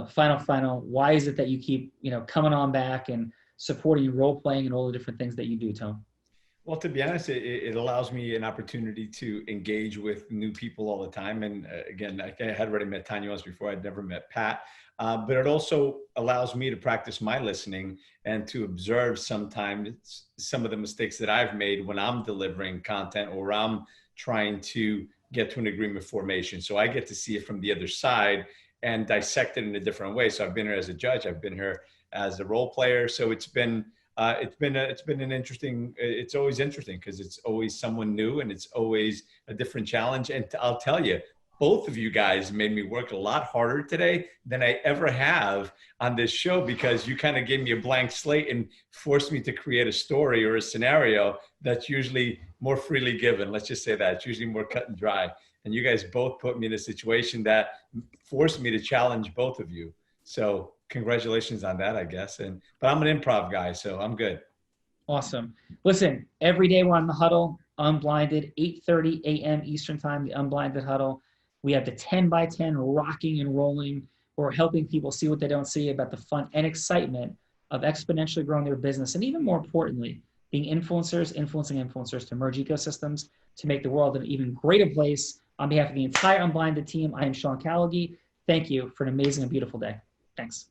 final, why is it that you keep, coming on back and supporting role playing and all the different things that you do, Tony? Well, to be honest, it allows me an opportunity to engage with new people all the time. And again, I had already met Tanya once before. I'd never met Pat. But it also allows me to practice my listening and to observe sometimes some of the mistakes that I've made when I'm delivering content or I'm trying to get to an agreement formation. So I get to see it from the other side and dissect it in a different way. So I've been here as a judge. I've been here as a role player. So it's been an interesting, it's always interesting because it's always someone new and it's always a different challenge. And I'll tell you, both of you guys made me work a lot harder today than I ever have on this show because you kind of gave me a blank slate and forced me to create a story or a scenario that's usually more freely given. Let's just say that it's usually more cut and dry. And you guys both put me in a situation that forced me to challenge both of you. So congratulations on that, I guess. But I'm an improv guy, so I'm good. Awesome. Listen, every day we're on the huddle, Unblinded, 8:30 a.m. Eastern time, the Unblinded huddle. We have the 10 by 10 rocking and rolling. We're helping people see what they don't see about the fun and excitement of exponentially growing their business. And even more importantly, being influencers, influencing influencers to merge ecosystems to make the world an even greater place. On behalf of the entire Unblinded team, I am Sean Callagy. Thank you for an amazing and beautiful day. Thanks.